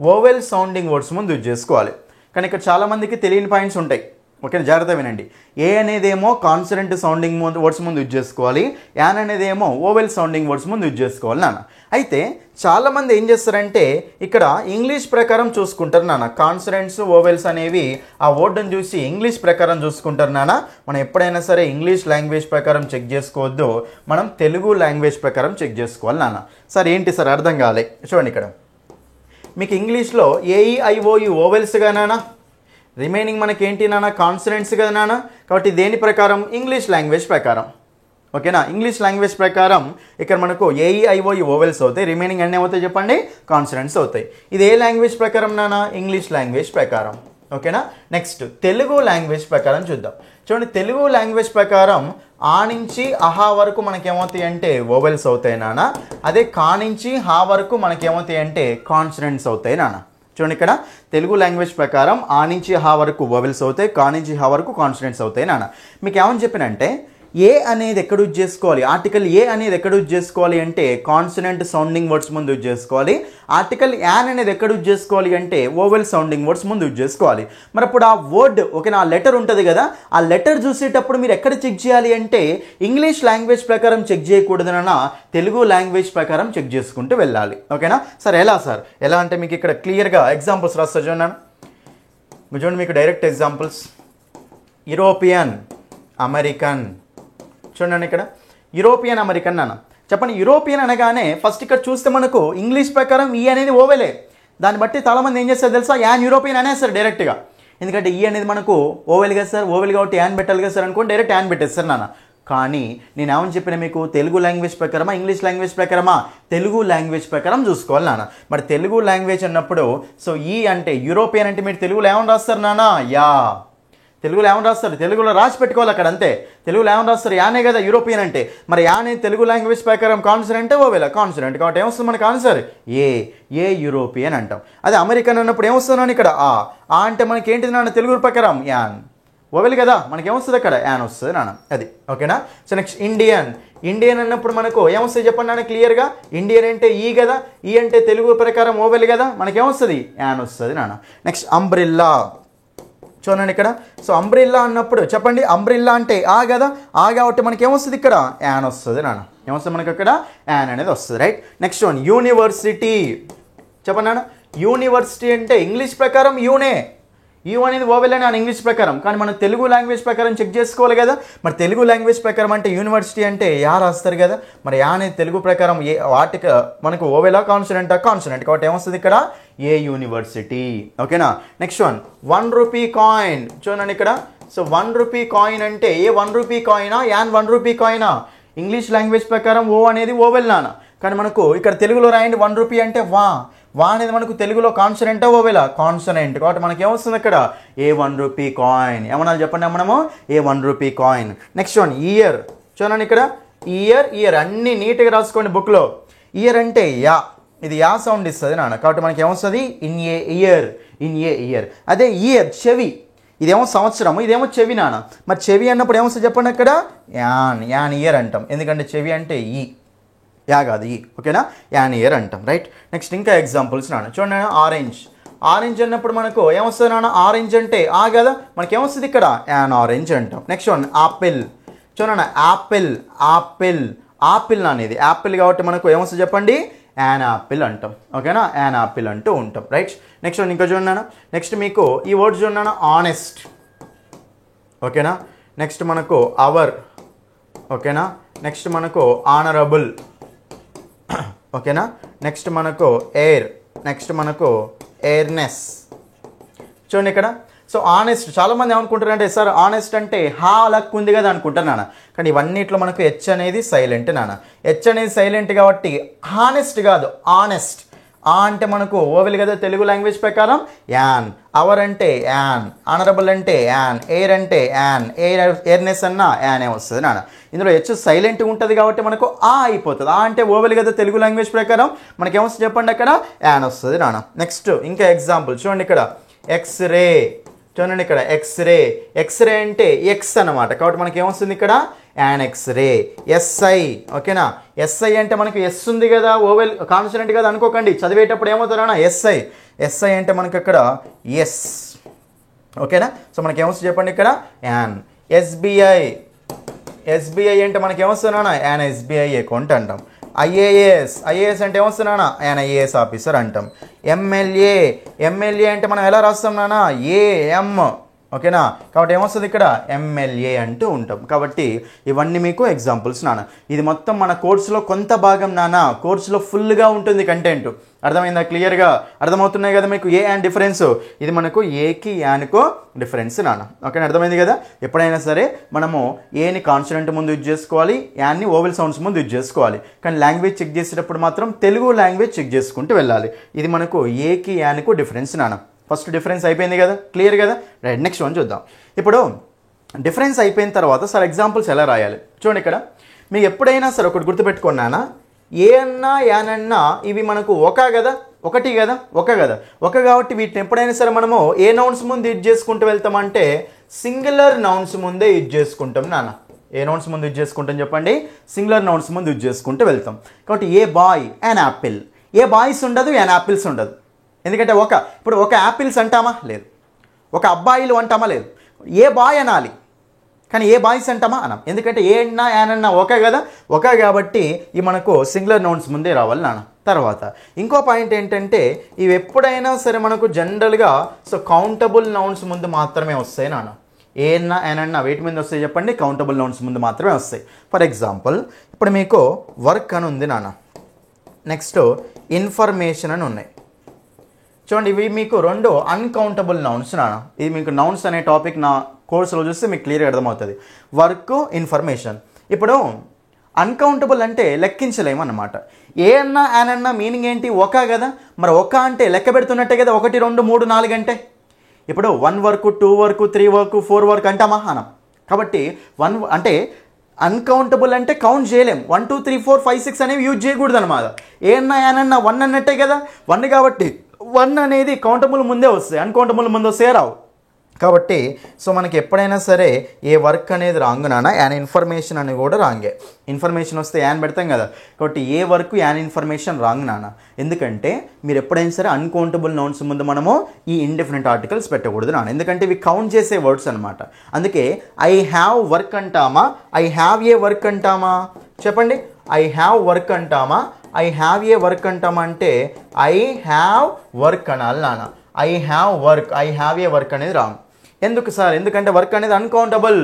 వోవెల్ సౌండింగ్ వర్డ్స్ ముందు యూజ్ చేసుకోవాలి. కానీ ఇక్కడ చాలామందికి తెలియని పాయింట్స్ ఉంటాయి. ఓకేనా? జాగ్రత్త వినండి. ఏ అనేదేమో కాన్సనెంట్ సౌండింగ్ వర్డ్స్ ముందు యూజ్ చేసుకోవాలి, యాన్ అనేదేమో ఓవెల్ సౌండింగ్ వర్డ్స్ ముందు యూజ్ చేసుకోవాలి నాన్న. అయితే చాలామంది ఏం చేస్తారంటే ఇక్కడ ఇంగ్లీష్ ప్రకారం చూసుకుంటారు నాన్న. కాన్సనెంట్స్ ఓవెల్స్ అనేవి ఆ వర్డ్ని చూసి ఇంగ్లీష్ ప్రకారం చూసుకుంటారు నాన్న. మనం ఎప్పుడైనా సరే ఇంగ్లీష్ లాంగ్వేజ్ ప్రకారం చెక్ చేసుకోవద్దు, మనం తెలుగు లాంగ్వేజ్ ప్రకారం చెక్ చేసుకోవాలి నాన్న. సార్ ఏంటి సార్ అర్థం కాలే? చూడండి ఇక్కడ మీకు ఇంగ్లీష్లో ఏఈఐఓయు ఓవెల్స్గా నాన్న, రిమైనింగ్ మనకి ఏంటి నాన్న? కాన్సనెంట్స్ కదా నాన్న. కాబట్టి దేని ప్రకారం? ఇంగ్లీష్ లాంగ్వేజ్ ప్రకారం. ఓకేనా? ఇంగ్లీష్ లాంగ్వేజ్ ప్రకారం ఇక్కడ మనకు ఏఈఐఓయు ఓవెల్స్ అవుతాయి, రిమైనింగ్ అన్నీ అవుతాయి చెప్పండి? కాన్సనెంట్స్ అవుతాయి. ఇది ఏ లాంగ్వేజ్ ప్రకారం నాన్న? ఇంగ్లీష్ లాంగ్వేజ్ ప్రకారం. ఓకేనా? నెక్స్ట్ తెలుగు లాంగ్వేజ్ ప్రకారం చూద్దాం. చూడండి, తెలుగు లాంగ్వేజ్ ప్రకారం ఆ నుంచి అహా వరకు మనకేమవుతాయి అంటే ఓవెల్స్ అవుతాయి నాన్న. అదే కా నుంచి హా వరకు మనకేమవుతాయి అంటే కాన్సనెంట్స్ అవుతాయి నాన్న. చూడండి ఇక్కడ తెలుగు లాంగ్వేజ్ ప్రకారం ఆ నుంచి హా వరకు వోవెల్స్ అవుతాయి, కా నుంచి హా వరకు కాన్సనెంట్స్ అవుతాయి నాన్న. మీకు ఏమని చెప్పినంటే ఏ అనేది ఎక్కడ యూజ్ చేసుకోవాలి? ఆర్టికల్ ఏ అనేది ఎక్కడ యూజ్ చేసుకోవాలి అంటే కాన్సనెంట్ సౌండింగ్ వర్డ్స్ ముందు యూజ్ చేసుకోవాలి. ఆర్టికల్ యాన్ అనేది ఎక్కడ యూజ్ చేసుకోవాలి అంటే ఓవెల్ సౌండింగ్ వర్డ్స్ ముందు యూజ్ చేసుకోవాలి. మరి అప్పుడు ఆ వర్డ్ ఓకేనా, ఆ లెటర్ ఉంటుంది కదా, ఆ లెటర్ చూసేటప్పుడు మీరు ఎక్కడ చెక్ చేయాలి అంటే ఇంగ్లీష్ లాంగ్వేజ్ ప్రకారం చెక్ చేయకూడదనన్నా తెలుగు లాంగ్వేజ్ ప్రకారం చెక్ చేసుకుంటూ వెళ్ళాలి. ఓకేనా సార్? ఎలా సార్? ఎలా అంటే మీకు ఇక్కడ క్లియర్గా ఎగ్జాంపుల్స్ రాస్తా చూడండి. చూడండి మీకు డైరెక్ట్ ఎగ్జాంపుల్స్. European, American. చూడండి ఇక్కడ యూరోపియన్, అమెరికన్ అన్న. చెప్పండి, యూరోపియన్ అనగానే ఫస్ట్ ఇక్కడ చూస్తే మనకు ఇంగ్లీష్ ప్రకారం ఈ అనేది ఓవెలే. దాన్ని బట్టి చాలామంది ఏం చేస్తారు తెలుసా? యాన్ యూరోపియన్ అనేస్తారు డైరెక్ట్గా. ఎందుకంటే ఈ అనేది మనకు ఓవెల్ కదా సార్, ఓవెల్ కాబట్టి యాన్ పెట్టాలి కదా సార్ అనుకోండి, డైరెక్ట్ యాన్ పెట్టేస్తారు నాన్న. కానీ నేను ఏమని చెప్పిన మీకు? తెలుగు లాంగ్వేజ్ ప్రకారమా, ఇంగ్లీష్ లాంగ్వేజ్ ప్రకారమా? తెలుగు లాంగ్వేజ్ ప్రకారం చూసుకోవాలి నాన్న. మరి తెలుగు లాంగ్వేజ్ అన్నప్పుడు సో ఈ అంటే యూరోపియన్ అంటే మీరు తెలుగులో ఏమని రాస్తారు నాన్న? యా. తెలుగులో ఏమని రాస్తారు? తెలుగులో రాసి పెట్టుకోవాలి అక్కడ అంతే. తెలుగులో ఏమని రాస్తారు? యానే కదా యూరోపియన్ అంటే. మరి యానే తెలుగు లాంగ్వేజ్ ప్రకారం కాన్సనెంట్ ఓవెల్ కాన్సనెంట్ కాబట్టి ఏమొస్తుంది మనకు ఆన్సర్? ఏ యూరోపియన్ అంటాం. అదే అమెరికన్ అన్నప్పుడు ఏమొస్తున్నాను ఇక్కడ? ఆ అంటే మనకి ఏంటిది నాన్న? తెలుగు ప్రకారం యాన్. ఓవెల్ కదా, మనకి ఏమొస్తుంది అక్కడ? యాన్ వస్తుంది నాన్న. అది ఓకేనా. So next Indian. ఇండియన్ అన్నప్పుడు మనకు ఏమొస్తుంది చెప్పండి నాన్న క్లియర్గా? ఇండియన్ అంటే ఈ కదా, ఈ అంటే తెలుగు ప్రకారం ఓవెల్ కదా, మనకేమొస్తుంది? యాన్ వస్తుంది నాన్న. Next umbrella. చూడండి ఇక్కడ. సో అంబ్రిల్లా అన్నప్పుడు చెప్పండి, అంబ్రిల్లా అంటే ఆ కదా, ఆ కాబట్టి మనకి ఏమొస్తుంది ఇక్కడ? యాన్ వస్తుంది నాన్న. ఏమొస్తుంది మనకి అక్కడ? యాన్ అనేది వస్తుంది. రైట్. Next one university. చెప్పండి నాన్న, యూనివర్సిటీ అంటే ఇంగ్లీష్ ప్రకారం యూనే, యూ అనేది ఓవెల్ అని ఇంగ్లీష్ ప్రకారం. కానీ మనం తెలుగు లాంగ్వేజ్ ప్రకారం చెక్ చేసుకోవాలి కదా. మరి తెలుగు లాంగ్వేజ్ ప్రకారం అంటే యూనివర్సిటీ అంటే యా రాస్తారు కదా. మరి యా అనేది తెలుగు ప్రకారం ఏ వాటికి మనకు ఓవెలా కాన్సనెంటా? కాన్సనెంట్ కాబట్టి ఏమొస్తుంది ఇక్కడ? ఏ యూనివర్సిటీ. ఓకేనా. Next one ₹1 coin. చూడండి ఇక్కడ. సో ₹1 కాయిన్ అంటే ఏ ₹1 కాయినా, యాన్ ₹1 కాయినా? ఇంగ్లీష్ లాంగ్వేజ్ ప్రకారం ఓ అనేది ఓవెల్ నాన్న. కానీ మనకు ఇక్కడ తెలుగులో రాయండి ₹1 అంటే వా. వా అనేది మనకు తెలుగులో కాన్సనెంటా ఓవెలా? కాన్సనెంట్. కాబట్టి మనకి ఏమొస్తుంది ఇక్కడ? ఏ 1 రూపీ కాయిన్. ఏమన్నా చెప్పండి మనము? ఏ 1 rupee coin. Next one year. చూడండి ఇక్కడ ఇయర్ అన్ని నీట్గా రాసుకోండి బుక్లో. ఇయర్ అంటే యా, ఇది యా సౌండ్ ఇస్తుంది నాన్న. కాబట్టి మనకి ఏమొస్తుంది? In a year. అదే ఇయర్ చెవి, ఇదేమో సంవత్సరము, ఇదేమో చెవి నాన్న. మరి చెవి అన్నప్పుడు ఏమొస్తుంది చెప్పండి అక్కడ? యాన్ ఇయర్ అంటాం. ఎందుకంటే చెవి అంటే యా కాదు ఈ. ఓకేనా? యాన్ ఇయర్ అంటాం. రైట్. నెక్స్ట్ ఇంకా ఎగ్జాంపుల్స్ నాన్న. చూడండి ఆరెంజ్ అన్నప్పుడు మనకు ఏమొస్తుంది నాన్న? ఆరెంజ్ అంటే కదా, మనకి ఏమొస్తుంది ఇక్కడ? యాన్ ఆరెంజ్ అంటాం. Next one apple. చూడండి ఆపిల్ అనేది యాపిల్ కాబట్టి మనకు ఏమొస్తుంది చెప్పండి? యాన్ ఆపిల్ అంటాం. ఓకేనా? యాన్ ఆపిల్ అంటూ ఉంటాం. రైట్. నెక్స్ట్ వన్ ఇంకా చూడండి. నెక్స్ట్ మీకు ఈ వర్డ్ చూడండి, ఆనెస్ట్. ఓకేనా? నెక్స్ట్ మనకు అవర్. ఓకేనా? నెక్స్ట్ మనకు ఆనరబుల్. ఓకేనా? నెక్స్ట్ మనకు ఎయిర్. నెక్స్ట్ మనకు ఎయిర్నెస్. చూడండి ఇక్కడ. సో ఆనెస్ట్, చాలామంది ఏమనుకుంటారంటే సార్ ఆనెస్ట్ అంటే హా లక్ ఉంది కదా అనుకుంటారు నాన్న. కానీ ఇవన్నిట్లో మనకు హెచ్ అనేది సైలెంట్ నాన్న. హెచ్ అనేది సైలెంట్ కాబట్టి హానెస్ట్ కాదు, ఆనెస్ట్. అంటే మనకు ఓవెల్ కదా తెలుగు లాంగ్వేజ్ ప్రకారం. యాన్. అవర్ అంటే యాన్. ఆనరబుల్ అంటే యాన్. ఎయిర్ అంటే యాన్. ఎయిర్నెస్ అన్న యానే వస్తుంది నాన్న. ఇందులో హెచ్ సైలెంట్గా ఉంటుంది కాబట్టి మనకు అయిపోతుంది. అంటే ఓవెల్ కదా తెలుగు లాంగ్వేజ్ ప్రకారం మనకేమొస్తుంది చెప్పండి అక్కడ? యాన్ వస్తుంది నాన్న. నెక్స్ట్ ఇంకా ఎగ్జాంపుల్ చూడండి ఇక్కడ ఎక్స్రే. చూడండి ఇక్కడ ఎక్స్రే అంటే ఎక్స్ అనమాట. కాబట్టి మనకి ఏమొస్తుంది ఇక్కడ? An X-ray. ఎస్ఐ. ఓకేనా? ఎస్ఐ అంటే మనకి ఎస్ ఉంది కదా, ఓవెల్ కాన్సనెంట్ కదా అనుకోకండి. చదివేటప్పుడు ఏమవుతారా? ఎస్ఐ అంటే మనకి అక్కడ ఎస్. ఓకేనా? సో మనకి ఏమొస్తుంది చెప్పండి ఇక్కడ? యాన్. ఎస్బీఐ అంటే మనకి ఏమొస్తున్నా? యాన్ ఎస్బీఐ అకౌంట్ అంటాం. ఐఏఎస్ అంటే ఏమొస్తున్నానా? యాన్ ఐఏఎస్ ఆఫీసర్ అంటాం. ఎమ్మెల్యే అంటే మనం ఎలా రాస్తాం నాన్న? ఏఎం. ఓకేనా? కాబట్టి ఏమొస్తుంది ఇక్కడ? ఎమ్మెల్యే అంటూ ఉంటాం. కాబట్టి ఇవన్నీ మీకు ఎగ్జాంపుల్స్ నాన్న. ఇది మొత్తం మన కోర్సులో కొంత భాగం నాన్న. కోర్సులో ఫుల్గా ఉంటుంది కంటెంట్. అర్థమైందా? క్లియర్గా అర్థమవుతున్నాయి కదా మీకు ఏ అండ్ డిఫరెన్స్? ఇది మనకు ఏకి యాన్కో డిఫరెన్స్ నాన్న. ఓకేనా? అర్థమైంది కదా? ఎప్పుడైనా సరే మనము ఏని కాన్సనెంట్ ముందు యూజ్ చేసుకోవాలి, యాన్ని ఓవెల్ సౌండ్స్ ముందు యూజ్ చేసుకోవాలి. కానీ లాంగ్వేజ్ చెక్ చేసేటప్పుడు మాత్రం తెలుగు లాంగ్వేజ్ చెక్ చేసుకుంటూ వెళ్ళాలి. ఇది మనకు ఏకి యాన్కు డిఫరెన్స్ నాన్న. ఫస్ట్ డిఫరెన్స్ అయిపోయింది కదా? క్లియర్ కదా? రైట్. నెక్స్ట్ వన్ చూద్దాం. ఇప్పుడు డిఫరెన్స్ అయిపోయిన తర్వాత సార్ ఎగ్జాంపుల్స్ ఎలా రాయాలి? చూడండి ఇక్కడ మీకు ఎప్పుడైనా సరే ఒకటి గుర్తుపెట్టుకున్నానా, ఏ అన్నా యానన్నా ఇవి మనకు ఒకటి కదా. కాబట్టి వీటిని ఎప్పుడైనా సరే మనము ఏ నౌన్స్ ముందు యూజ్ చేసుకుంటూ వెళ్తామంటే సింగులర్ నౌన్స్ ముందే యూజ్ చేసుకుంటాం నాన్న. ఏ నౌన్స్ ముందు యూజ్ చేసుకుంటాం చెప్పండి? సింగులర్ నౌన్స్ ముందు యూజ్ చేసుకుంటూ వెళ్తాం. కాబట్టి a boy an apple. A boys ఉండదు, యాన్ యాపిల్స్ ఉండదు. ఎందుకంటే ఇప్పుడు ఒక యాపిల్స్ అంటామా? లేదు. ఒక అబ్బాయిలు అంటామా? లేదు. ఏ బాయ్ అనాలి, కానీ ఏ బాయ్స్ అంటామా? అనం. ఎందుకంటే ఏ అన్నా యానన్నా కదా. కాబట్టి ఇవి మనకు సింగులర్ నౌన్స్ ముందే రావాలి నాన్న. తర్వాత ఇంకో పాయింట్ ఏంటంటే ఇవి ఎప్పుడైనా సరే మనకు జనరల్గా కౌంటబుల్ నౌన్స్ ముందు మాత్రమే వస్తాయి నాన్న. ఏ అన్నా యానన్నా వేటి మీద వస్తాయి చెప్పండి? కౌంటబుల్ నౌన్స్ ముందు మాత్రమే వస్తాయి. ఫర్ ఎగ్జాంపుల్ ఇప్పుడు మీకు వర్క్ అని ఉంది నాన్న. నెక్స్ట్ ఇన్ఫర్మేషన్ అని ఉన్నాయి. చూడండి ఇవి మీకు రెండు అన్కౌంటబుల్ నౌన్స్ నాన్న. ఇది మీకు నౌన్స్ అనే టాపిక్ నా కోర్సులో చూస్తే మీకు క్లియర్గా అర్థమవుతుంది. Work, information. ఇప్పుడు అన్కౌంటబుల్ అంటే లెక్కించలేము అన్నమాట. ఏ అన్నా యానన్నా మీనింగ్ ఏంటి? కదా. మరి అంటే లెక్క పెడుతున్నట్టే కదా. 1 2 3 4 అంటే ఇప్పుడు 1 వర్క్, 2 వర్క్, 3 వర్క్, 4 వర్క్ అంటామా? అనం. కాబట్టి 1 అంటే అన్కౌంటబుల్ అంటే కౌంట్ చేయలేం. 1 2 3 4 5 6 అనేవి యూజ్ చేయకూడదు అనమాట. ఏ అన్నా యానన్నా 1 అన్నట్టే కదా. 1 కాబట్టి 1 అనేది కౌంటబుల్ ముందే వస్తాయి, అన్కౌంటబుల్ ముందు వస్తే రావు. కాబట్టి మనకి ఎప్పుడైనా సరే ఏ వర్క్ అనేది రాంగ్ నాన్న. యాన్ ఇన్ఫర్మేషన్ అని కూడా రాంగే. ఇన్ఫర్మేషన్ వస్తే యాన్ పెడతాం కదా. కాబట్టి ఏ వర్క్ యాన్ ఇన్ఫర్మేషన్ రాంగ్ నాన్న. ఎందుకంటే మీరు ఎప్పుడైనా సరే అన్కౌంటబుల్ నౌన్స్ ముందు మనము ఈ ఇండిఫినెంట్ ఆర్టికల్స్ పెట్టకూడదు నాన్న. ఎందుకంటే ఇవి కౌంట్ చేసే వర్డ్స్ అనమాట. అందుకే ఐ హ్యావ్ వర్క్ అంటామా, ఐ హ్యావ్ ఏ వర్క్ అంటామా? చెప్పండి. ఐ హ్యావ్ వర్క్ అంటామా, ఐ హ్యావ్ ఏ వర్క్ అంటామా? అంటే ఐ హ్యావ్ వర్క్ అనాలి నాన్న. ఐ హ్యావ్ ఏ వర్క్ అనేది రాంగ్. ఎందుకు సార్? ఎందుకంటే వర్క్ అనేది అన్కౌంటబుల్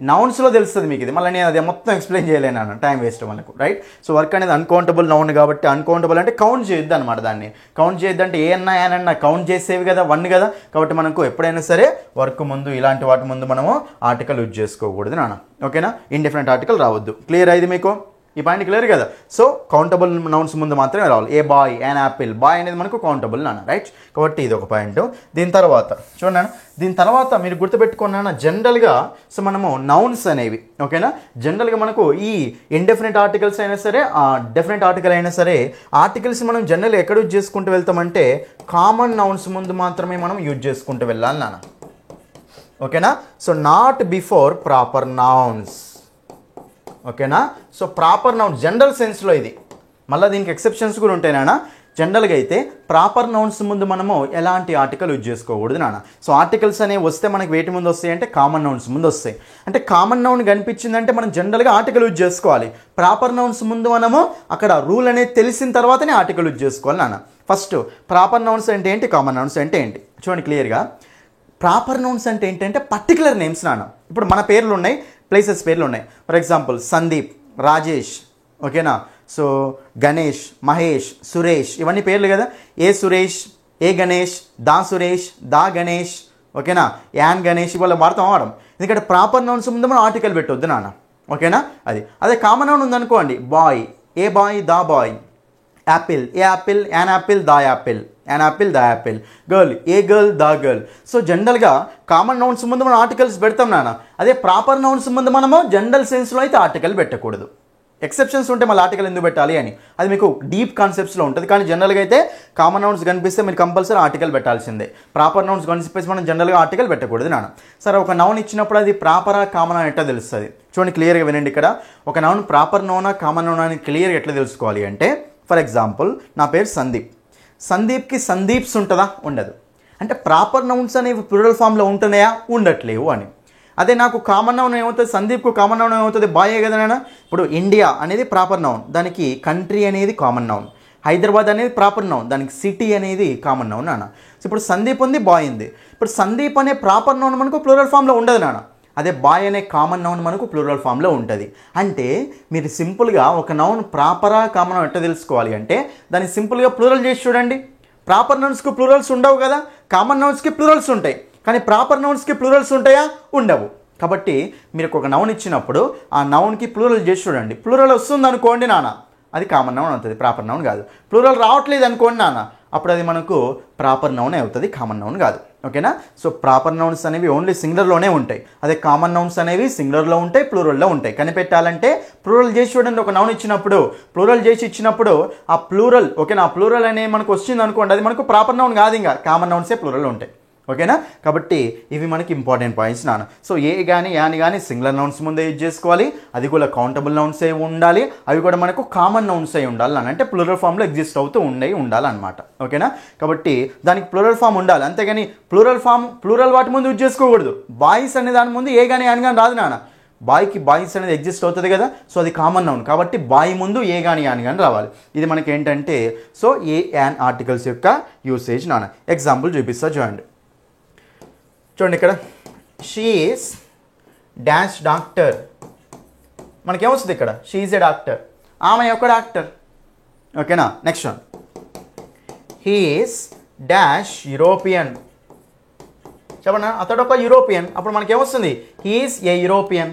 నౌన్స్లో తెలుస్తుంది మీకు. ఇది మళ్ళీ నేను అది మొత్తం ఎక్స్ప్లెయిన్ చేయలేను, టైం వేస్ట్ మనకు. రైట్. వర్క్ అనేది అన్కౌంటబుల్ నౌన్ కాబట్టి అన్కౌంటబుల్ అంటే కౌంట్ చేయొద్దు అనమాట. దాన్ని కౌంట్ చేయొద్దు అంటే ఏ అన్నా యానన్నా కౌంట్ చేసేవి కదా, 1 కదా. కాబట్టి మనకు ఎప్పుడైనా సరే వర్క్ ముందు ఇలాంటి వాటి ముందు మనము ఆర్టికల్ యూజ్ చేసుకోకూడదు నాన్న. ఓకేనా? ఇండిఫరెంట్ ఆర్టికల్ రావద్దు. క్లియర్ అయింది మీకు? ఈ పాయింట్ క్లియర్ కదా. సో కౌంటబుల్ నౌన్స్ ముందు మాత్రమే రావాలి. ఏ బాయ్, యాన్ యాపిల్. బాయ్ అనేది మనకు కౌంటబుల్ నాన్న, రైట్. కాబట్టి ఇది ఒక పాయింట్. దీని తర్వాత చూడండి, దీని తర్వాత మీరు గుర్తుపెట్టుకున్నా జనరల్గా సో మనము నౌన్స్ అనేవి ఓకేనా, జనరల్గా మనకు ఈ ఇండెఫినెట్ ఆర్టికల్స్ అయినా సరే డెఫినెట్ ఆర్టికల్ అయినా సరే ఆర్టికల్స్ మనం జనరల్గా ఎక్కడ యూజ్ చేసుకుంటూ వెళ్తామంటే కామన్ నౌన్స్ ముందు మాత్రమే మనం యూజ్ చేసుకుంటూ వెళ్ళాలి నాన్న, ఓకేనా. So not before proper nouns, ఓకేనా. సో ప్రాపర్ నౌన్స్ జనరల్ సెన్స్లో ఇది, మళ్ళీ దీనికి ఎక్సెప్షన్స్ కూడా ఉంటాయి నాన్న. జనరల్గా అయితే ప్రాపర్ నౌన్స్ ముందు మనము ఎలాంటి ఆర్టికల్ యూజ్ చేసుకోకూడదు నాన్న. సో ఆర్టికల్స్ అనేవి వస్తే మనకి వేటి ముందు వస్తాయి అంటే కామన్ నౌన్స్ ముందు వస్తాయి. అంటే కామన్ నౌన్ కనిపించిందంటే మనం జనరల్గా ఆర్టికల్ యూజ్ చేసుకోవాలి. ప్రాపర్ నౌన్స్ ముందు మనము అక్కడ రూల్ అనేది తెలిసిన తర్వాతనే ఆర్టికల్ యూజ్ చేసుకోవాలి నాన్న. ఫస్ట్ ప్రాపర్ నౌన్స్ అంటే ఏంటి, కామన్ నౌన్స్ అంటే ఏంటి చూడండి క్లియర్గా. ప్రాపర్ నౌన్స్ అంటే ఏంటంటే పర్టికులర్ నేమ్స్ నాన్న. ఇప్పుడు మన పేర్లు ఉన్నాయి, ప్లేసెస్ పేర్లు ఉన్నాయి. ఫర్ ఎగ్జాంపుల్ సందీప్, రాజేష్, ఓకేనా. సో గణేష్, మహేష్, సురేష్, ఇవన్నీ పేర్లు కదా. ఏ సురేష్, ఏ గణేష్, దా సురేష్, దా గణేష్, ఓకేనా. యాన్ గణేష్ ఇవాళ వాడడం. ఎందుకంటే ప్రాపర్ నౌన్స్ ముందు మనం ఆర్టికల్ పెట్టొద్దు నాన్న, ఓకేనా. అది అదే కామన్ నౌన్ ఉందనుకోండి, boy, a boy, the boy. Apple, a apple, an apple, the apple, an apple, the apple. Girl, a girl, the girl. So జనరల్గా కామన్ నౌన్స్ ముందు మనం ఆర్టికల్స్ పెడతాం నాన్న. అదే ప్రాపర్ నౌన్స్ ముందు మనము జనరల్ సెన్స్లో అయితే ఆర్టికల్ పెట్టకూడదు. ఎక్సెప్షన్స్ ఉంటే మళ్ళీ ఆర్టికల్ ఎందుకు పెట్టాలి అని, అది మీకు డీప్ కాన్సెప్ట్స్లో ఉంటుంది. కానీ జనరల్గా అయితే కామన్ నౌన్స్ కనిపిస్తే మీరు కంపల్సరీ ఆర్టికల్ పెట్టాల్సిందే. ప్రాపర్ నౌన్స్ కనిపిస్తే మనం జనరల్గా ఆర్టికల్ పెట్టకూడదు నాన్న. సరే ఒక నౌన్ ఇచ్చినప్పుడు అది ప్రాపరా కామన్ అని ఎట్లా తెలుస్తుంది చూడండి క్లియర్గా వినండి. ఇక్కడ ఒక నౌన్ ప్రాపర్ నౌనా కామన్ నౌనా అని క్లియర్గా ఎట్లా తెలుసుకోవాలి అంటే, ఫర్ ఎగ్జాంపుల్ నా పేరు సందీప్. సందీప్కి సందీప్స్ ఉంటుందా, ఉండదు. అంటే ప్రాపర్ నౌన్స్ అనేవి ప్లూరల్ ఫామ్లో ఉంటున్నాయా, ఉండట్లేవు అని. అదే నాకు కామన్ నౌన్ ఏమవుతుంది, సందీప్కు కామన్ నౌన్ ఏమవుతుంది, బాయే కదా నాన్న. ఇప్పుడు ఇండియా అనేది ప్రాపర్ నౌన్, దానికి కంట్రీ అనేది కామన్ నౌన్. హైదరాబాద్ అనేది ప్రాపర్ నౌన్, దానికి సిటీ అనేది కామన్ నౌన్ నాన్న. ఇప్పుడు సందీప్ ఉంది, బాయ్ ఉంది. ఇప్పుడు సందీప్ అనే ప్రాపర్ నౌన్ మనకు ప్లూరల్ ఫామ్లో ఉండదు నాన్న. అదే బాయ్ అనే కామన్ నౌన్ మనకు ప్లూరల్ ఫామ్లో ఉంటుంది. అంటే మీరు సింపుల్గా ఒక నౌన్ ప్రాపరా కామన్ నౌన్ ఎట్లా తెలుసుకోవాలి అంటే దాన్ని సింపుల్గా ప్లూరల్ చేసి చూడండి. ప్రాపర్ నౌన్స్కి ప్లూరల్స్ ఉండవు కదా, కామన్ నౌన్స్కి ప్లూరల్స్ ఉంటాయి. కానీ ప్రాపర్ నౌన్స్కి ప్లూరల్స్ ఉంటాయా, ఉండవు. కాబట్టి మీరు ఒక నౌన్ ఇచ్చినప్పుడు ఆ నౌన్కి ప్లూరల్ చేసి చూడండి. ప్లూరల్ వస్తుంది అనుకోండి నాన్న, అది కామన్ నౌన్ అవుతుంది, ప్రాపర్ నౌన్ కాదు. ప్లూరల్ రావట్లేదు అనుకోండి నాన్న, అప్పుడు అది మనకు ప్రాపర్ నౌన్ అవుతుంది, కామన్ నౌన్ కాదు, ఓకేనా. సో ప్రాపర్ నౌన్స్ అనేవి ఓన్లీ సింగులర్లోనే ఉంటాయి. అదే కామన్ నౌన్స్ అనేవి సింగులర్లో ఉంటాయి, ప్లూరల్లో ఉంటాయి. కనిపెట్టాలంటే ప్లూరల్ చేసి చూడండి. ఒక నౌన్ ఇచ్చినప్పుడు ప్లూరల్ చేసి ఇచ్చినప్పుడు ఆ ప్లూరల్, ఓకేనా, ఆ ప్లూరల్ అనే మనకు వచ్చింది అనుకోండి, అది మనకు ప్రాపర్ నౌన్ కాదు, ఇంకా కామన్ నౌన్సే ప్లూరల్ ఉంటాయి, ఓకేనా. కాబట్టి ఇవి మనకి ఇంపార్టెంట్ పాయింట్స్ నాన్న. సో ఏ కానీ యాని కానీ సింగులర్ నౌన్స్ ముందే యూజ్ చేసుకోవాలి. అది కూడా కౌంటబుల్ నౌన్స్ అయి ఉండాలి. అవి కూడా మనకు కామన్ నౌన్స్ అయి ఉండాలి అని, అంటే ప్లూరల్ ఫామ్లో ఎగ్జిస్ట్ అవుతూ ఉండాలన్నమాట, ఓకేనా. కాబట్టి దానికి ప్లూరల్ ఫామ్ ఉండాలి. అంతేగాని ప్లూరల్ వాటి ముందు యూజ్ చేసుకోకూడదు. బాయ్స్ అనే దాని ముందు ఏ కానీ యాని కానీ రాదు నాన్న. బాయ్కి బాయ్స్ అనేది ఎగ్జిస్ట్ అవుతుంది కదా, సో అది కామన్ నౌన్. కాబట్టి బాయ్ ముందు ఏ కానీ యాని కానీ రావాలి. ఇది మనకి ఏంటంటే సో ఏ యాన్ ఆర్టికల్స్ యొక్క యూసేజ్ నాన్న. ఎగ్జాంపుల్ చూపిస్తా చూడండి. చూడండి ఇక్కడ, షీ ఈజ్ డాష్ డాక్టర్. మనకేమొస్తుంది ఇక్కడ, షీ ఈజ్ ఏ డాక్టర్, ఆమె యొక్క డాక్టర్, ఓకేనా. Next one, he is dash European. చెప్పండి, అతడు ఒక యూరోపియన్. అప్పుడు మనకేమొస్తుంది, he is a European,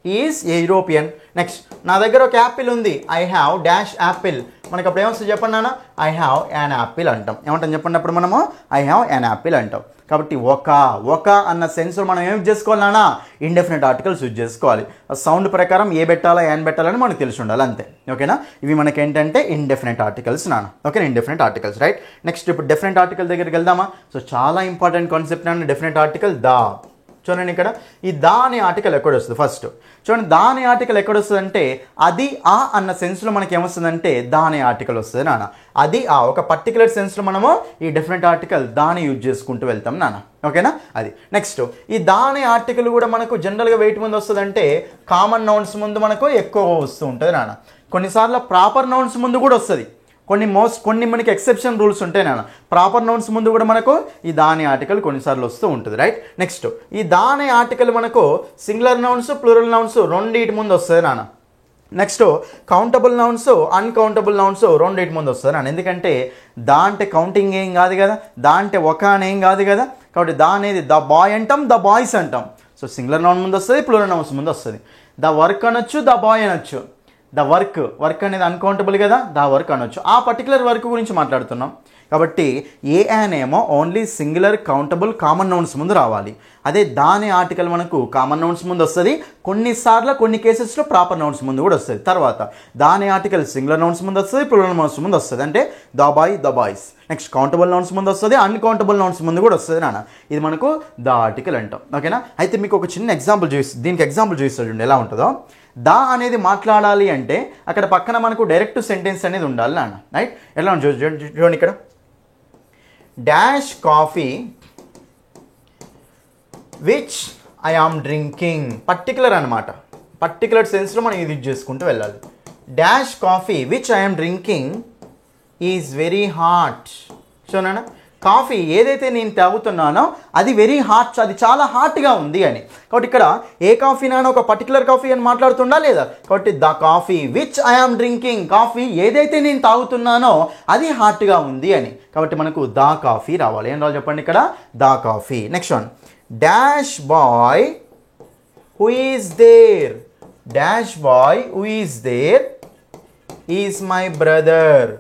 he is a European. Next, నా దగ్గర ఒక యాపిల్ ఉంది, ఐ హ్యావ్ డాష్ యాపిల్. మనకి అప్పుడు ఏమొస్తుంది చెప్పండి నాన్న, ఐ హ్యావ్ యాన్ యాపిల్ అంటాం. ఏమంటాం చెప్పండి అప్పుడు మనము, ఐ హ్యావ్ యాన్ యాపిల్ అంటాం. కాబట్టి ఒక అన్న సెన్స్లో మనం ఏం యూజ్ చేసుకోవాలి నాన్న, ఇండెఫినెట్ ఆర్టికల్స్ యూజ్ చేసుకోవాలి. సౌండ్ ప్రకారం ఏ పెట్టాలా యాన్ పెట్టాలని మనకు తెలిసి ఉండాలి అంతే, ఓకేనా. ఇవి మనకి ఏంటంటే ఇండెఫినెట్ ఆర్టికల్స్ నాన్న, ఓకేనా, ఇండెఫినెట్ ఆర్టికల్స్, రైట్. నెక్స్ట్ ఇప్పుడు డెఫినెట్ ఆర్టికల్ దగ్గరికి వెళ్దామా. సో చాలా ఇంపార్టెంట్ కాన్సెప్ట్ నాన్న డెఫినెట్ ఆర్టికల్. దా చూడండి ఇక్కడ, ఈ దా అనే ఆర్టికల్ ఎక్కడ వస్తుంది, ఫస్ట్ చూడండి. దా అనే ఆర్టికల్ ఎక్కడ వస్తుంది అంటే అది ఆ అన్న సెన్స్లో మనకి ఏమొస్తుందంటే దా అనే ఆర్టికల్ వస్తుంది నాన్న. అది ఆ ఒక పర్టికులర్ సెన్స్లో మనము ఈ డెఫినెట్ ఆర్టికల్ దాని యూజ్ చేసుకుంటూ వెళ్తాం నాన్న, ఓకేనా. అది నెక్స్ట్, ఈ దా అనే ఆర్టికల్ కూడా మనకు జనరల్గా వెయిట్ ముందు వస్తుందంటే కామన్ నౌన్స్ ముందు మనకు ఎక్కువ వస్తూ ఉంటుంది నాన్న. కొన్నిసార్లు ప్రాపర్ నౌన్స్ ముందు కూడా వస్తుంది. కొన్ని మనకి ఎక్సెప్షన్ రూల్స్ ఉంటాయి నాన్న. ప్రాపర్ నౌన్స్ ముందు కూడా మనకు ఈ దాని ఆర్టికల్ కొన్నిసార్లు వస్తూ ఉంటుంది, రైట్. నెక్స్ట్, ఈ దాని ఆర్టికల్ మనకు సింగులర్ నౌన్స్ ప్లూరల్ నౌన్స్ రెండింటి ముందు వస్తుంది నాన్న. Next, countable nouns uncountable nouns రెండింటి ముందు వస్తుంది నాన్న. ఎందుకంటే దా అంటే కౌంటింగ్ ఏం కాదు కదా, దా అంటే ఒక అని ఏం కాదు కదా. కాబట్టి దా అనేది ద బాయ్ అంటాం, ద బాయ్స్ అంటాం. సో సింగులర్ నౌన్ ముందు వస్తుంది, ప్లూరల్ నౌన్స్ ముందు వస్తుంది. ద వర్క్ అనొచ్చు, ద బాయ్ అనొచ్చు, ద వర్క్ అనేది అన్కౌంటబుల్ కదా, ద వర్క్ అనొచ్చు. ఆ పర్టికులర్ వర్క్ గురించి మాట్లాడుతున్నాం కాబట్టి ఏ అనేమో only singular countable common nouns ముందు రావాలి. అదే దాని ఆర్టికల్ మనకు కామన్ నౌన్స్ ముందు వస్తుంది, కొన్నిసార్లు కొన్ని కేసెస్లో ప్రాపర్ నౌన్స్ ముందు కూడా వస్తుంది. తర్వాత దాని ఆర్టికల్ సింగులర్ నౌన్స్ ముందు వస్తుంది, ప్లూరల్ నౌన్స్ ముందు వస్తుంది. అంటే the boy the boys. Next countable nouns ముందు వస్తుంది, అన్కౌంటబుల్ నౌన్స్ ముందు కూడా వస్తుంది నాన్న. ఇది మనకు ద ఆర్టికల్ అంటాం. ఓకేనా? అయితే మీకు ఒక చిన్న ఎగ్జాంపుల్ దీనికి ఎగ్జాంపుల్ చూస్తాడు ఎలా ఉంటుందో. దా అనేది మాట్లాడాలి అంటే అక్కడ పక్కన మనకు డైరెక్ట్ సెంటెన్స్ అనేది ఉండాలి నాన్న. రైట్? ఎలా చూడండి ఇక్కడ, dash coffee which I am drinking. Particular అనమాట, పర్టికులర్ సెన్స్లో మనం ఇది చేసుకుంటూ వెళ్ళాలి. Dash coffee which I am drinking is very hot. చూడనా, కాఫీ ఏదైతే నేను తాగుతున్నానో అది వెరీ హాట్, అది చాలా హాట్గా ఉంది అని. కాబట్టి ఇక్కడ ఏ కాఫీ నానో ఒక పర్టికులర్ కాఫీ అని మాట్లాడుతుండా లేదా? కాబట్టి the coffee which I am drinking, coffee ఏదైతే నేను తాగుతున్నానో అది హాట్గా ఉంది అని. కాబట్టి మనకు ద కాఫీ రావాలి. ఏం రావాలి చెప్పండి ఇక్కడ? The coffee. Next one, dash boy who is there. Dash boy who is there is my brother.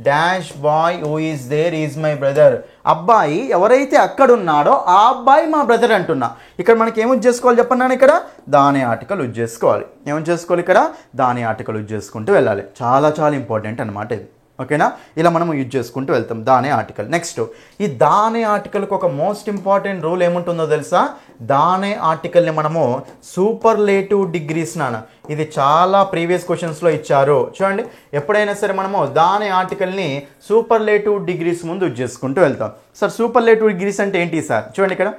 Dash boy who is there is my brother. అబ్బాయి ఎవరైతే అక్కడ ఉన్నాడో ఆ అబ్బాయి మా బ్రదర్ అంటున్నా. ఇక్కడ మనకి ఏమి చేసుకోవాలి చెప్పన్నాను? ఇక్కడ దాని ఆర్టికల్ యూజ్ చేసుకోవాలి. ఏమని చేసుకోవాలి? ఇక్కడ దాని ఆర్టికల్ యూజ్ చేసుకుంటూ వెళ్ళాలి. చాలా చాలా ఇంపార్టెంట్ అనమాట ఇది. ఓకేనా? ఇలా మనం యూజ్ చేసుకుంటూ వెళ్తాం దానే ఆర్టికల్. నెక్స్ట్ ఈ దానే ఆర్టికల్కి ఒక మోస్ట్ ఇంపార్టెంట్ రూల్ ఏముంటుందో తెలుసా? దానే ఆర్టికల్ని మనము సూపర్లేటివ్ డిగ్రీస్ నాన్న. ఇది చాలా ప్రీవియస్ క్వశ్చన్స్లో ఇచ్చారు. చూడండి, ఎప్పుడైనా సరే మనము దానే ఆర్టికల్ని సూపర్లేటివ్ డిగ్రీస్ ముందు యూజ్ చేసుకుంటూ వెళ్తాం. సార్ సూపర్లేటివ్ డిగ్రీస్ అంటే ఏంటి సార్? చూడండి ఇక్కడ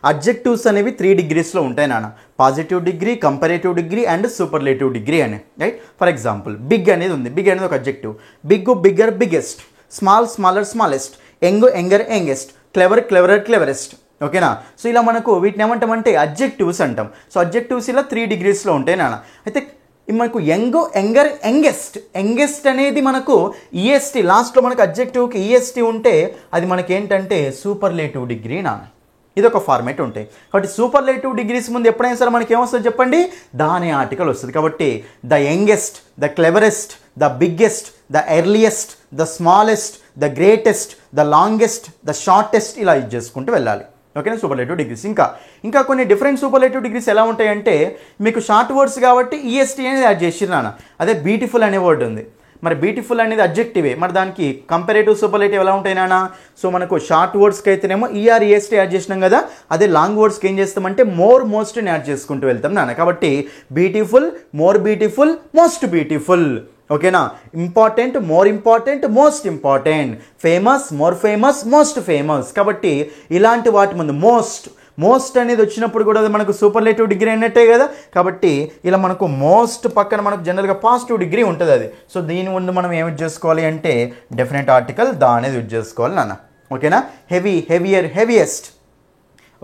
అడ్జెక్టివ్స్ అనేవి 3 డిగ్రీస్లో ఉంటాయి నాన్న. Positive degree, comparative degree and superlative degree అని. రైట్? ఫర్ ఎగ్జాంపుల్ బిగ్ అనేది ఉంది. బిగ్ అనేది ఒక adjective. Big bigger biggest, small smaller smallest, young younger youngest, clever cleverer cleverest. ఓకేనా? సో ఇలా మనకు వీటిని ఏమంటామంటే అడ్జెక్టివ్స్ అంటాం. సో అడ్జెక్టివ్స్ ఇలా 3 డిగ్రీస్లో ఉంటాయి నాన్న. అయితే మనకు యంగ్ యంగర్ యంగెస్ట్, యంగెస్ట్ అనేది మనకు ఈఎస్టీ లాస్ట్లో మనకు అడ్జెక్టివ్కి ఈఎస్టీ ఉంటే అది మనకి ఏంటంటే సూపర్లేటివ్ డిగ్రీ నాన్న. ఇదొక ఫార్మేట్ ఉంటాయి. కాబట్టి సూపర్లేటివ్ డిగ్రీస్ ముందు ఎప్పుడైనా సరే మనకి ఏమొస్తుంది చెప్పండి? దాని ఆర్టికల్ వస్తుంది. కాబట్టి the youngest, the cleverest, the biggest, the earliest, the smallest, the greatest, the longest, the shortest ఇలా యూజ్ చేసుకుంటూ వెళ్ళాలి. ఓకేనా? సూపర్లేటివ్ డిగ్రీస్ ఇంకా కొన్ని డిఫరెంట్ సూపర్లేటివ్ డిగ్రీస్ ఎలా ఉంటాయంటే మీకు షార్ట్ వర్డ్స్ కాబట్టి ఈఎస్టీ అనేది యాడ్ చేసిర్రానా. అదే బ్యూటిఫుల్ అనే వర్డ్ ఉంది. మరి బ్యూటిఫుల్ అనేది అడ్జెక్టివే, మరి దానికి కంపారేటివ్ సూపర్లేటివ్ ఎలా ఉంటాయి నాన్న? సో మనకు షార్ట్ వర్డ్స్కి అయితేనేమో ఈఆర్ఈఎస్టీ యాడ్ చేసినాం కదా, అదే లాంగ్ వర్డ్స్కి ఏం చేస్తామంటే మోర్ మోస్ట్ని యాడ్ చేసుకుంటూ వెళ్తాం నాన్న. కాబట్టి beautiful, more beautiful, most beautiful. ఓకేనా? Important, more important, most important, famous, more famous, most famous. కాబట్టి ఇలాంటి వాటి ముందు మోస్ట్ అనేది వచ్చినప్పుడు కూడా మనకు సూపర్లేటివ్ డిగ్రీ అయినట్టే కదా. కాబట్టి ఇలా మనకు మోస్ట్ పక్కన మనకు జనరల్గా పాజిటివ్ డిగ్రీ ఉంటుంది అది. సో దీని ముందు మనం ఏమి చేసుకోవాలి అంటే డెఫినెట్ ఆర్టికల్ దా అనేది యూజ్ చేసుకోవాలి నాన్న. ఓకేనా? Heavy, heavier, heaviest.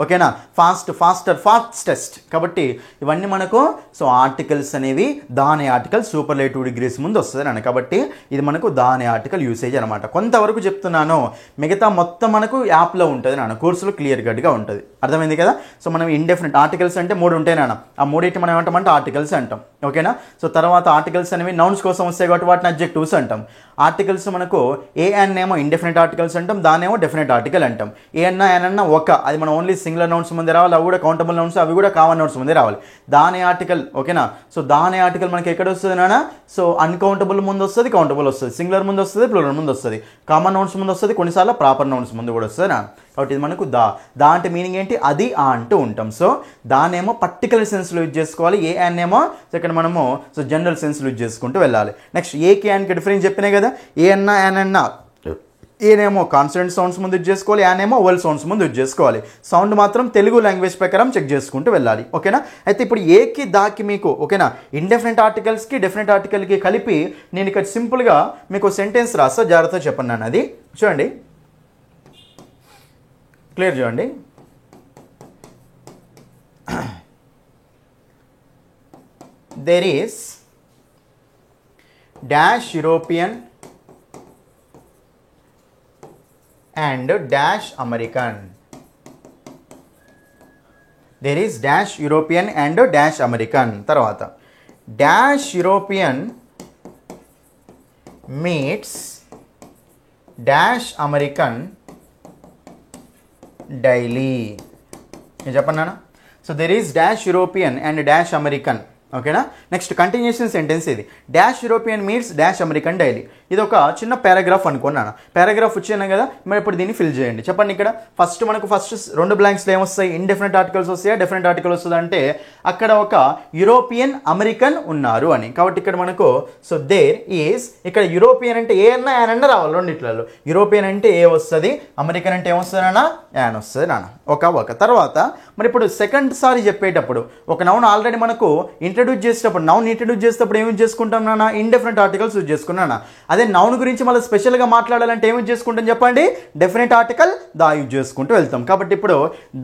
ఓకేనా? Fast, faster, fastest. కాబట్టి ఇవన్నీ మనకు సో ఆర్టికల్స్ అనేవి దాని ఆర్టికల్ సూపర్లేటివ్ డిగ్రీస్ ముందు వస్తుంది నాన్న. కాబట్టి ఇది మనకు దాని ఆర్టికల్ యూసేజ్ అనమాట. కొంతవరకు చెప్తున్నాను, మిగతా మొత్తం మనకు యాప్లో ఉంటుంది నాన్న, కోర్సులో క్లియర్ కట్గా ఉంటుంది. అర్థమైంది కదా? సో మనం ఇండెఫినెట్ ఆర్టికల్స్ అంటే 3 ఉంటాయి నాన్న. ఆ 3 మనం ఏమంటామంటే ఆర్టికల్స్ అంటాం. ఓకేనా? సో తర్వాత ఆర్టికల్స్ అనేవి నౌన్స్ కోసం వస్తాయి కాబట్టి వాటిని అడ్జెక్టివ్స్ అంటాం. ఆర్టికల్స్ మనకు ఏ అన్ ఏమో ఇండెఫినెట్ ఆర్టికల్స్ అంటాం, దానేమో డెఫినెట్ ఆర్టికల్ అంటాం. ఏ అన్న ఎన్ అన్న ఒక అది మనం ఓన్లీ సింగులర్ నౌన్స్ ముందే రావాలి, అవి కూడా కౌంటబుల్ నౌన్స్, అవి కూడా కామన్ నౌన్స్ ముందే రావాలి. దాని ఆర్టికల్ ఓకేనా? సో దాని ఆర్టికల్ మనకి ఎక్కడ వస్తుంది నాన్న? సో అన్కౌంటబుల్ ముందు వస్తుంది, కౌంటబుల్ వస్తుంది, సింగులర్ ముందు వస్తుంది, ప్లూరల్ ముందు వస్తుంది, కామన్ నౌన్స్ ముందు వస్తుంది, కొన్నిసార్లు ప్రాపర్ నౌన్స్ ముందు కూడా వస్తుంది నాన్న. కాబట్టి ఇది మనకు దా అంటే మీనింగ్ ఏంటి? అది ఆ అంటూ ఉంటాం. సో దానేమో పర్టికులర్ సెన్స్లో యూజ్ చేసుకోవాలి, ఏ అన్ ఏమో ఇక్కడ మనము సో జనరల్ సెన్స్లో యూజ్ చేసుకుంటూ వెళ్ళాలి. నెక్స్ట్ ఏకి యాన్కి డిఫరెన్స్ చెప్పినాయి కదా. ఏ అన్నా యాన్ అన్నా ఏనేమో కాన్సనెంట్ సౌండ్స్ ముందు యూజ్ చేసుకోవాలి, యానేమో వల్ సౌండ్స్ ముందు యూజ్ చేసుకోవాలి. సౌండ్ మాత్రం తెలుగు లాంగ్వేజ్ ప్రకారం చెక్ చేసుకుంటూ వెళ్ళాలి. ఓకేనా? అయితే ఇప్పుడు ఏకి దాకి మీకు ఓకేనా ఇండెఫినెట్ ఆర్టికల్స్కి డెఫినెట్ ఆర్టికల్కి కలిపి నేను ఇక్కడ సింపుల్గా మీకు సెంటెన్స్ రాస్తా, జాగ్రత్తగా చెప్పండి నాన్న. అది చూడండి, క్లియర్ చూడండి. there is dash European and dash American. There is dash European and dash American. తర్వాత dash European meets dash American daily. నేను చెప్పండి నాన్న. So there is dash European and dash American. ఓకేనా. నెక్స్ట్ కంటిన్యూషన్ సెంటెన్స్ ఇది. Dash European meets dash American daily. ఇది ఒక చిన్న పారాగ్రాఫ్ అనుకున్నాను. పారాగ్రాఫ్ వచ్చాను కదా, మరి ఇప్పుడు దీన్ని ఫిల్ చేయండి. చెప్పండి ఇక్కడ ఫస్ట్ మనకు రెండు బ్లాంక్స్లో ఏమొస్తాయి? ఇండెఫినెట్ ఆర్టికల్స్ వస్తాయా, డెఫినెట్ ఆర్టికల్ వస్తుంది అంటే అక్కడ ఒక యూరోపియన్ అమెరికన్ ఉన్నారు అని. కాబట్టి ఇక్కడ మనకు సో దేర్ ఈస్, ఇక్కడ యూరోపియన్ అంటే ఏ అన్నా యాన్ అన్న రావాలి రెండిట్లలో. యూరోపియన్ అంటే ఏ వస్తుంది, అమెరికన్ అంటే ఏమొస్తుంది నాన్న? యాన్ వస్తుంది నాన్న. ఒక తర్వాత మరి ఇప్పుడు సెకండ్ సారి చెప్పేటప్పుడు ఒక నౌన్ ఆల్రెడీ మనకు ఇంట్రడ్యూస్ చేసేటప్పుడు ఏం యూజ్ చేసుకుంటాం నాన్న? ఇండెఫినెట్ ఆర్టికల్స్ యూజ్ చేసుకున్నాను. అదే నౌన్ గురించి మళ్ళీ స్పెషల్గా మాట్లాడాలంటే ఏం యూజ్ చేసుకుంటాం చెప్పండి? డెఫినెట్ ఆర్టికల్ దా యూజ్ చేసుకుంటూ వెళ్తాం. కాబట్టి ఇప్పుడు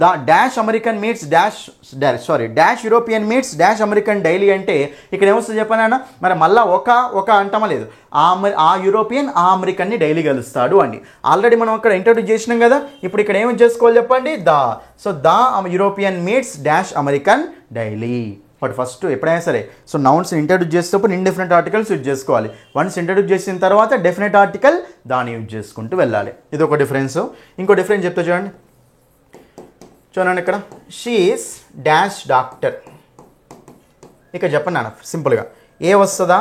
the dash American meets dash European meets dash American daily అంటే ఇక్కడ ఏమొస్తుంది చెప్పాను? మరి మళ్ళీ ఒక అంటమా లేదు, ఆ యూరోపియన్ ఆ అమెరికన్ని డైలీ కలుస్తాడు అండి. ఆల్రెడీ మనం అక్కడ ఇంట్రడ్యూస్ చేసినాం కదా, ఇప్పుడు ఇక్కడ ఏమి చేసుకోవాలి చెప్పండి? So the European meets dash American daily. But first ఎప్పుడైనా సరే సో నౌన్స్ ఇంట్రడ్యూస్ చేసేటప్పుడు ఇండెఫినెట్ ఆర్టికల్స్ యూజ్ చేసుకోవాలి. వన్స్ ఇంట్రడ్యూస్ చేసిన తర్వాత డెఫినెట్ ఆర్టికల్ దాన్ని యూజ్ చేసుకుంటూ వెళ్ళాలి. ఇది ఒక డిఫరెన్స్. ఇంకో డిఫరెన్స్ చెప్తా చూడండి. ఇక్కడ షీ ఈస్ డాష్ డాక్టర్. ఇక చెప్పండి నాన్న సింపుల్గా. ఏ వస్తుందా,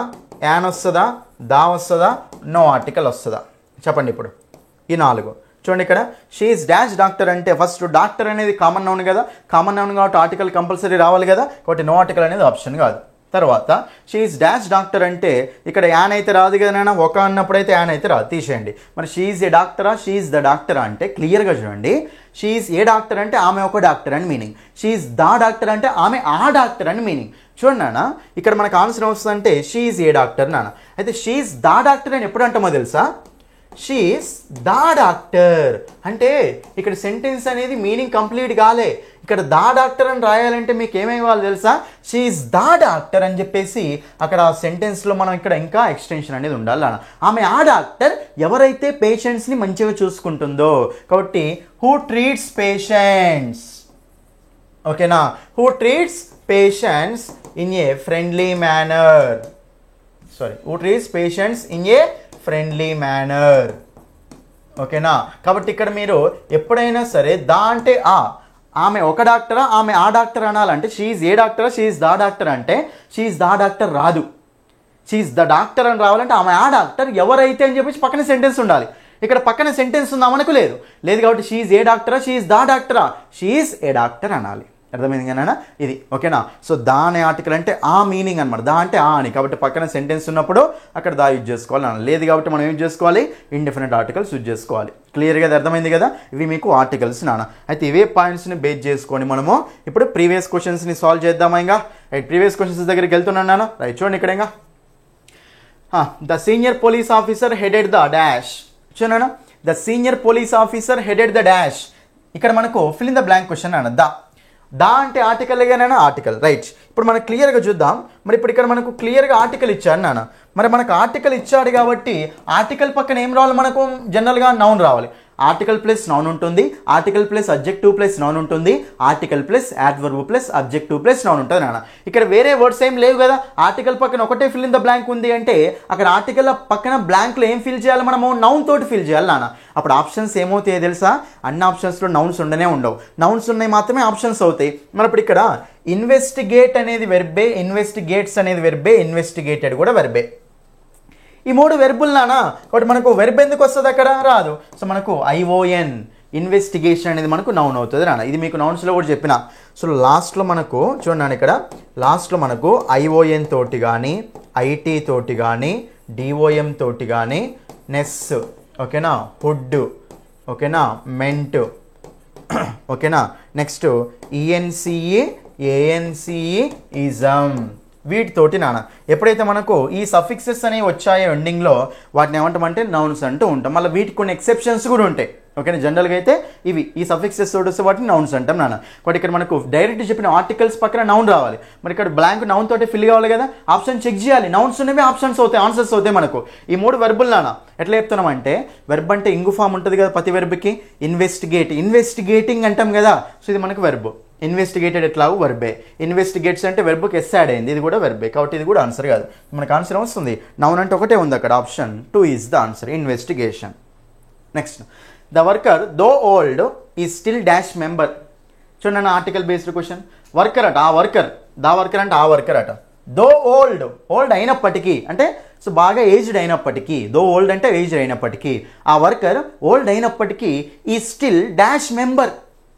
యాన్ వస్తుందా, దా వస్తుందా, నో ఆర్టికల్ వస్తుందా? చెప్పండి ఇప్పుడు ఈ 4. చూడండి ఇక్కడ షీ ఈస్ డాష్ డాక్టర్ అంటే ఫస్ట్ డాక్టర్ అనేది కామన్ నౌన్ కదా, కామన్ నౌన్ కాబట్టి ఆర్టికల్ కంపల్సరీ రావాలి కదా, కాబట్టి నో ఆర్టికల్ అనేది ఆప్షన్ కాదు. తర్వాత షీ ఈస్ డాష్ డాక్టర్ అంటే ఇక్కడ యాన్ అయితే రాదు కదా నాన్న, ఒక అన్నప్పుడు అయితే యాన్ అయితే రాదు, తీసేయండి. మరి షీ ఈజ్ ఏ డాక్టరా, షీ ఈజ్ ద డాక్టరా అంటే క్లియర్గా చూడండి. షీ ఈజ్ ఏ డాక్టర్ అంటే ఆమె ఒక డాక్టర్ అని meaning. She is the doctor అంటే ఆమె ఆ డాక్టర్ అని మీనింగ్. చూడండి నాన్న, ఇక్కడ మనకు ఆన్సర్ వస్తుందంటే షీ ఈజ్ ఏ డాక్టర్ నాన్న. అయితే షీ ఈజ్ ద డాక్టర్ అని ఎప్పుడు అంటామో తెలుసా? షీ ఈజ్ ద డాక్టర్ అంటే ఇక్కడ సెంటెన్స్ అనేది మీనింగ్ కంప్లీట్ కాలే. ఇక్కడ ద డాక్టర్ అని రాయాలంటే మీకు ఏమేమి తెలుసా? షీ ఈజ్ ద డాక్టర్ అని చెప్పేసి అక్కడ సెంటెన్స్లో మనం ఇక్కడ ఇంకా ఎక్స్టెన్షన్ అనేది ఉండాలి అన్న. ఆమె ఆ డాక్టర్ ఎవరైతే పేషెంట్స్ని మంచిగా చూసుకుంటుందో. కాబట్టి హూ ట్రీట్స్ పేషెంట్స్, ఓకేనా, who treats patients in a friendly manner. Who treats patients in a friendly manner. ఓకేనా. కాబట్టి ఇక్కడ మీరు ఎప్పుడైనా సరే దా అంటే ఆమె ఒక డాక్టరా, ఆమె ఆ డాక్టర్ అనాలంటే షీ ఈజ్ ఏ డాక్టరా, షీ ఈజ్ ద డాక్టర్ అంటే షీ ఈజ్ ద డాక్టర్ రాదు. షీ ఈజ్ ద డాక్టర్ అని రావాలంటే ఆమె ఆ డాక్టర్ ఎవరైతే అని చెప్పేసి పక్కన సెంటెన్స్ ఉండాలి. ఇక్కడ పక్కన సెంటెన్స్ ఉందా మనకు? లేదు కాబట్టి షీ ఈజ్ ఏ డాక్టరా, షీ ఈజ్ ద డాక్టరా, షీ ఈజ్ ఏ డాక్టర్ అనాలి. అర్థమైంది కదా ఇది? ఓకేనా. సో దా అనే ఆర్టికల్ అంటే ఆ మీనింగ్ అనమాట. దా అంటే ఆ అని, కాబట్టి పక్కన సెంటెన్స్ ఉన్నప్పుడు అక్కడ దా యూజ్ చేసుకోవాలి అన్న. లేదు కాబట్టి మనం యూజ్ చేసుకోవాలి ఇండెఫినెట్ ఆర్టికల్స్ యూజ్ చేసుకోవాలి. క్లియర్గా అర్థమైంది కదా? ఇవి మీకు ఆర్టికల్స్ నాన్న. అయితే ఇవే పాయింట్స్ని బేస్ చేసుకొని మనము ఇప్పుడు ప్రీవియస్ క్వశ్చన్స్ని సాల్వ్ చేద్దామా? ఇంకా ప్రీవియస్ క్వశ్చన్స్ దగ్గరికి వెళ్తున్నాను నాన్న. రైట్, చూడండి ఇక్కడ ఇంకా the senior police officer headed the dash. చూడన్నా, the senior police officer headed the dash. ఇక్కడ మనకు fill in the blank question అన్న. దా అంటే ఆర్టికల్గానైనా ఆర్టికల్. రైట్, ఇప్పుడు మనం క్లియర్గా చూద్దాం. మరి ఇప్పుడు ఇక్కడ మనకు క్లియర్గా ఆర్టికల్ ఇచ్చాడు నాన్న. మరి మనకు ఆర్టికల్ ఇచ్చాడు కాబట్టి ఆర్టికల్ పక్కన ఏం రావాలి మనకు? జనరల్గా నౌన్ రావాలి. ఆర్టికల్ ప్లస్ నౌన్ ఉంటుంది, article plus adjective plus noun ఉంటుంది, article plus adverb plus adjective plus noun ఉంటుంది నాన్న. ఇక్కడ వేరే వర్డ్స్ ఏం లేవు కదా. ఆర్టికల్ పక్కన ఒకటే ఫిల్ ఇన్ ద బ్లాంక్ ఉంది అంటే అక్కడ ఆర్టికల్ పక్కన బ్లాంక్లో ఏం ఫిల్ చేయాలి మనము? నౌన్ తోటి ఫిల్ చేయాలి నాన్న. అప్పుడు ఆప్షన్స్ ఏమవుతాయో తెలుసా? అన్ని ఆప్షన్స్లో నౌన్స్ ఉండనే ఉండవు. నౌన్స్ ఉన్నాయి మాత్రమే ఆప్షన్స్ అవుతాయి. మరి ఇప్పుడు ఇక్కడ ఇన్వెస్టిగేట్ అనేది వెర్బే, ఇన్వెస్టిగేట్స్ అనేది వెర్బే, ఇన్వెస్టిగేటెడ్ కూడా వెర్బే. ఈ 3 వెర్బులు నానా. కాబట్టి మనకు వెర్బ్ ఎందుకు వస్తుంది? అక్కడ రాదు. సో మనకు ION ఇన్వెస్టిగేషన్ అనేది మనకు నౌన్ అవుతుంది నాన్న. ఇది మీకు నౌన్స్లో కూడా చెప్పిన. సో లాస్ట్లో మనకు చూడండి, ఇక్కడ లాస్ట్లో మనకు ION తోటి కానీ, IT తోటి కానీ, DOM తోటి కానీ, నెస్, ఓకేనా, హుడ్, ఓకేనా, మెంట్, ఓకేనా, నెక్స్ట్ ENCE, ANCE, ఇజం, వీటితోటి నాన్న. ఎప్పుడైతే మనకు ఈ సఫిక్సెస్ అనేవి వచ్చాయో ఎండింగ్లో వాటిని ఏమంటామంటే నౌన్స్ అంటూ ఉంటాం. మళ్ళీ వీటికి కొన్ని ఎక్సెప్షన్స్ కూడా ఉంటాయి. ఓకేనా. జనరల్గా అయితే ఇవి ఈ సఫిక్సెస్ తోటి వస్తే వాటిని నౌన్స్ అంటాం నాన్న. కాబట్టి ఇక్కడ మనకు డైరెక్ట్ చెప్పిన ఆర్టికల్స్ పక్కన నౌన్ రావాలి. మరి ఇక్కడ బ్లాంక్ నౌన్ తోటి ఫిల్ కావాలి కదా. ఆప్షన్ చెక్ చేయాలి. నౌన్స్ ఉన్నవి ఆప్షన్స్ అవుతాయి, ఆన్సర్స్ అవుతాయి మనకు. ఈ 3 వెర్బులు నాన్న. ఎట్లా చెప్తున్నామంటే వెర్బ్ అంటే ఇంగు ఫామ్ ఉంటుంది కదా ప్రతి వెర్బ్కి. ఇన్వెస్టిగేట్, ఇన్వెస్టిగేటింగ్ అంటాం కదా. సో ఇది మనకు వెర్బ్. ఇన్వెస్టిగేటెడ్ ఎట్లా వెర్బే, ఇన్వెస్టిగేట్స్ అంటే వెర్బ్కి ఎస్ యాడ్ అయింది, ఇది కూడా వెర్బే, కాబట్టి ఇది కూడా ఆన్సర్ కాదు. మనకు ఆన్సర్ వస్తుంది నౌన్ అంటే ఒకటే ఉంది అక్కడ, option 2 is the answer, investigation. Next, the worker though old ఈ స్టిల్ డాష్ మెంబర్. చూడండి ఆర్టికల్ బేస్డ్ క్వశ్చన్. వర్కర్ అట, ఆ వర్కర్, దా వర్కర్ అంటే ఆ వర్కర్ అట. దో ఓల్డ్, ఓల్డ్ అయినప్పటికీ అంటే సో బాగా ఏజ్డ్ అయినప్పటికీ, దో ఓల్డ్ అంటే ఏజ్డ్ అయినప్పటికీ, ఆ వర్కర్ ఓల్డ్ అయినప్పటికీ ఈ స్టిల్ డాష్ మెంబర్.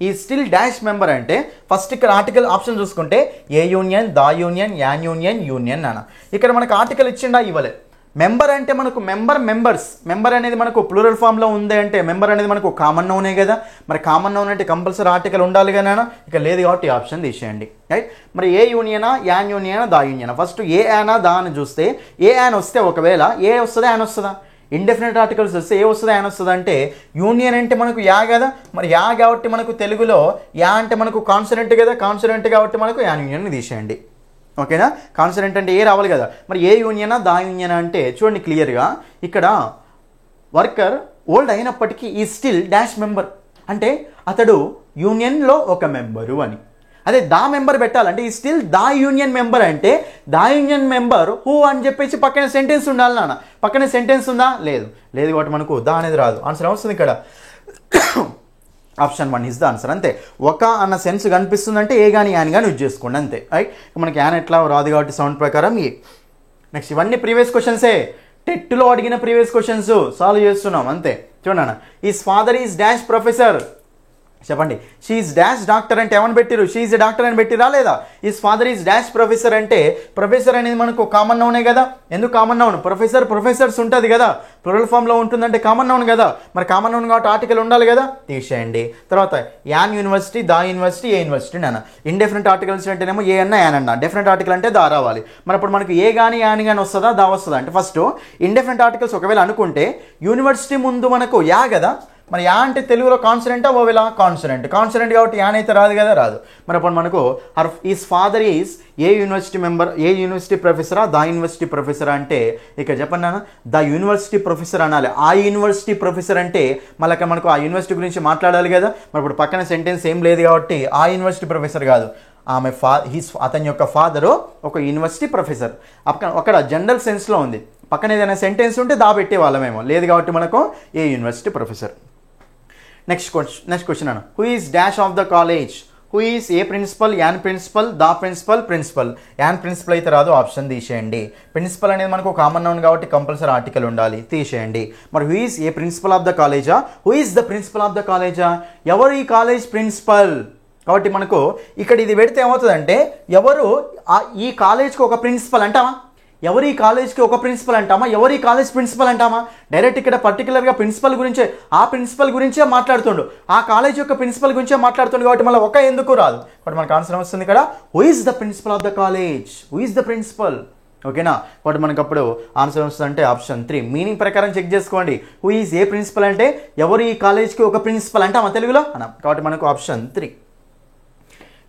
ఈ స్టిల్ డాష్ మెంబర్ అంటే ఫస్ట్ ఇక్కడ ఆర్టికల్ ఆప్షన్ చూసుకుంటే a union, the union, an union, union అన్న. ఇక్కడ మనకు ఆర్టికల్ ఇచ్చిండా ఇవ్వలే. మెంబర్ అంటే మనకు మెంబర్స్, మెంబర్ అనేది మనకు ప్లూరల్ ఫామ్లో ఉంది అంటే మెంబర్ అనేది మనకు కామన్ నౌనే కదా, మరి కామన్ నౌన్ అంటే కంపల్సరీ ఆర్టికల్ ఉండాలి కదా, ఇక లేదు కాబట్టి ఆప్షన్ తీసేయండి. రైట్, మరి ఏ యూనియనా, యాన్ యూనియనా, దా యూనియనా. ఫస్ట్ ఏ యానా దా అని చూస్తే ఏ యాన్ వస్తే ఒకవేళ ఏ వస్తుందా యాన్ వస్తుందా, ఇండెఫినెట్ ఆర్టికల్స్ వస్తే ఏ వస్తుందా యాన్ వస్తుందా అంటే యూనియన్ అంటే మనకు యా కదా, మరి యా కాబట్టి మనకు తెలుగులో యా అంటే మనకు కాన్సనెంట్ కదా, కాన్సనెంట్ కాబట్టి మనకు యాన్ యూనియన్ని తీసేయండి. ఓకేనా, కాన్సనెంట్ అంటే ఏ రావాలి కదా, మరి ఏ యూనియనా దా యూనియనా అంటే చూడండి క్లియర్గా ఇక్కడ వర్కర్ ఓల్డ్ అయినప్పటికీ ఈ స్టిల్ డాష్ మెంబర్ అంటే అతడు యూనియన్లో ఒక మెంబరు అని. అదే దా మెంబర్ పెట్టాలంటే ఈ స్టిల్ దా యూనియన్ మెంబర్ అంటే దా యూనియన్ మెంబర్ హూ అని చెప్పేసి పక్కన సెంటెన్స్ ఉండాలి నాన్న. పక్కన సెంటెన్స్ ఉందా, లేదు, లేదు కాబట్టి మనకు దా అనేది రాదు. ఆన్సర్ వస్తుంది ఇక్కడ ఆప్షన్ 1 ఇస్ ద ఆన్సర్. అంతే, ఒక అన్న సెన్స్ కనిపిస్తుందంటే ఏ కానీ యాన్ కానీ యూజ్ చేసుకోండి అంతే. రైట్, మనకి యాన్ ఎట్లా రాదు కాబట్టి సౌండ్ ప్రకారం ఏ. నెక్స్ట్, ఇవన్నీ ప్రీవియస్ క్వశ్చన్సే, టెట్లో అడిగిన ప్రీవియస్ క్వశ్చన్స్ సాల్వ్ చేస్తున్నాం అంతే. చూడన్న, is father is dash professor. చెప్పండి, షీఈస్ డాష్ డాక్టర్ అంటే ఏమని పెట్టిరు, షీఈస్ డాక్టర్ అని పెట్టిరా లేదా. Is father is dash professor అంటే ప్రొఫెసర్ అనేది మనకు కామన్ నౌనే కదా. ఎందుకు కామన్ నౌన్, ప్రొఫెసర్స్ ఉంటుంది కదా, ప్లూరల్ ఫామ్లో ఉంటుందంటే కామన్ నౌన్ కదా, మరి కామన్ నౌన్ కాబట్టి ఆర్టికల్ ఉండాలి కదా, తీసేయండి. తర్వాత an university, the university, a university నాన్న. ఇండెఫినెంట్ ఆర్టికల్స్ అంటేనేమో ఏ అన్న యాన్ అన్న, డెఫినెంట్ ఆర్టికల్ అంటే దా రావాలి. మరి అప్పుడు మనకు ఏ కానీ యాన్ కానీ వస్తుందా దా వస్తుందా అంటే ఫస్ట్ ఇండెఫినెంట్ ఆర్టికల్స్ ఒకవేళ అనుకుంటే యూనివర్సిటీ ముందు మనకు యా కదా, మరి యా అంటే తెలుగులో కాన్సనెంటా ఓవేలా కాన్సనెంట్ కాబట్టి యాన్ అయితే రాదు కదా, రాదు. మరి అప్పుడు మనకు is father is a university member, a university ప్రొఫెసరా దా యూనివర్సిటీ ప్రొఫెసరా అంటే ఇక్కడ చెప్పండి నాన్న, ద యూనివర్సిటీ ప్రొఫెసర్ అనాలి. ఆ యూనివర్సిటీ ప్రొఫెసర్ అంటే మళ్ళీ మనకు ఆ యూనివర్సిటీ గురించి మాట్లాడాలి కదా, మరి ఇప్పుడు పక్కన సెంటెన్స్ ఏం లేదు కాబట్టి ఆ యూనివర్సిటీ ప్రొఫెసర్ కాదు, ఆమె అతని యొక్క ఫాదరు ఒక యూనివర్సిటీ ప్రొఫెసర్. అక్కడ జనరల్ సెన్స్లో ఉంది, పక్కన ఏదైనా సెంటెన్స్ ఉంటే దా పెట్టే వాళ్ళమేమో, లేదు కాబట్టి మనకు a university professor. Next question అన్న, who is dash of the college. Who is a principal, an principal, the principal. An principal అయితే రాదు, ఆప్షన్ తీసేయండి. ప్రిన్సిపల్ అనేది మనకు కామన్ నౌన్ కాబట్టి కంపల్సరీ ఆర్టికల్ ఉండాలి, తీసేయండి. మరి who is a principal of the కాలేజా, who is the principal of the కాలేజా, ఎవరు ఈ కాలేజ్ ప్రిన్సిపల్. కాబట్టి మనకు ఇక్కడ ఇది పెడితే ఏమవుతుందంటే ఎవరు ఈ కాలేజ్కి ఒక ప్రిన్సిపల్ అంటామా, ఎవరు ఈ కాలేజ్కి ఒక ప్రిన్సిపల్ అంటామా, ఎవరు ఈ కాలేజ్ ప్రిన్సిపల్ అంటామా. డైరెక్ట్ ఇక్కడ పర్టికులర్గా ప్రిన్సిపల్ గురించే, ఆ ప్రిన్సిపల్ గురించే మాట్లాడుతుండు, ఆ కాలేజ్ యొక్క ప్రిన్సిపల్ గురించే మాట్లాడుతుండు కాబట్టి మళ్ళీ ఒక ఎందుకు రాదు. కాబట్టి మనకు ఆన్సర్ వస్తుంది ఇక్కడ who is the principal of the college, who is the principal. ఓకేనా, కాబట్టి మనకు అప్పుడు ఆన్సర్ వస్తుందంటే ఆప్షన్ 3. మీనింగ్ ప్రకారం చెక్ చేసుకోండి, హూ ఈజ్ ఏ ప్రిన్సిపల్ అంటే ఎవరు ఈ కాలేజ్కి ఒక ప్రిన్సిపల్ అంటామా తెలుగులో అన్నా, కాబట్టి మనకు ఆప్షన్ 3.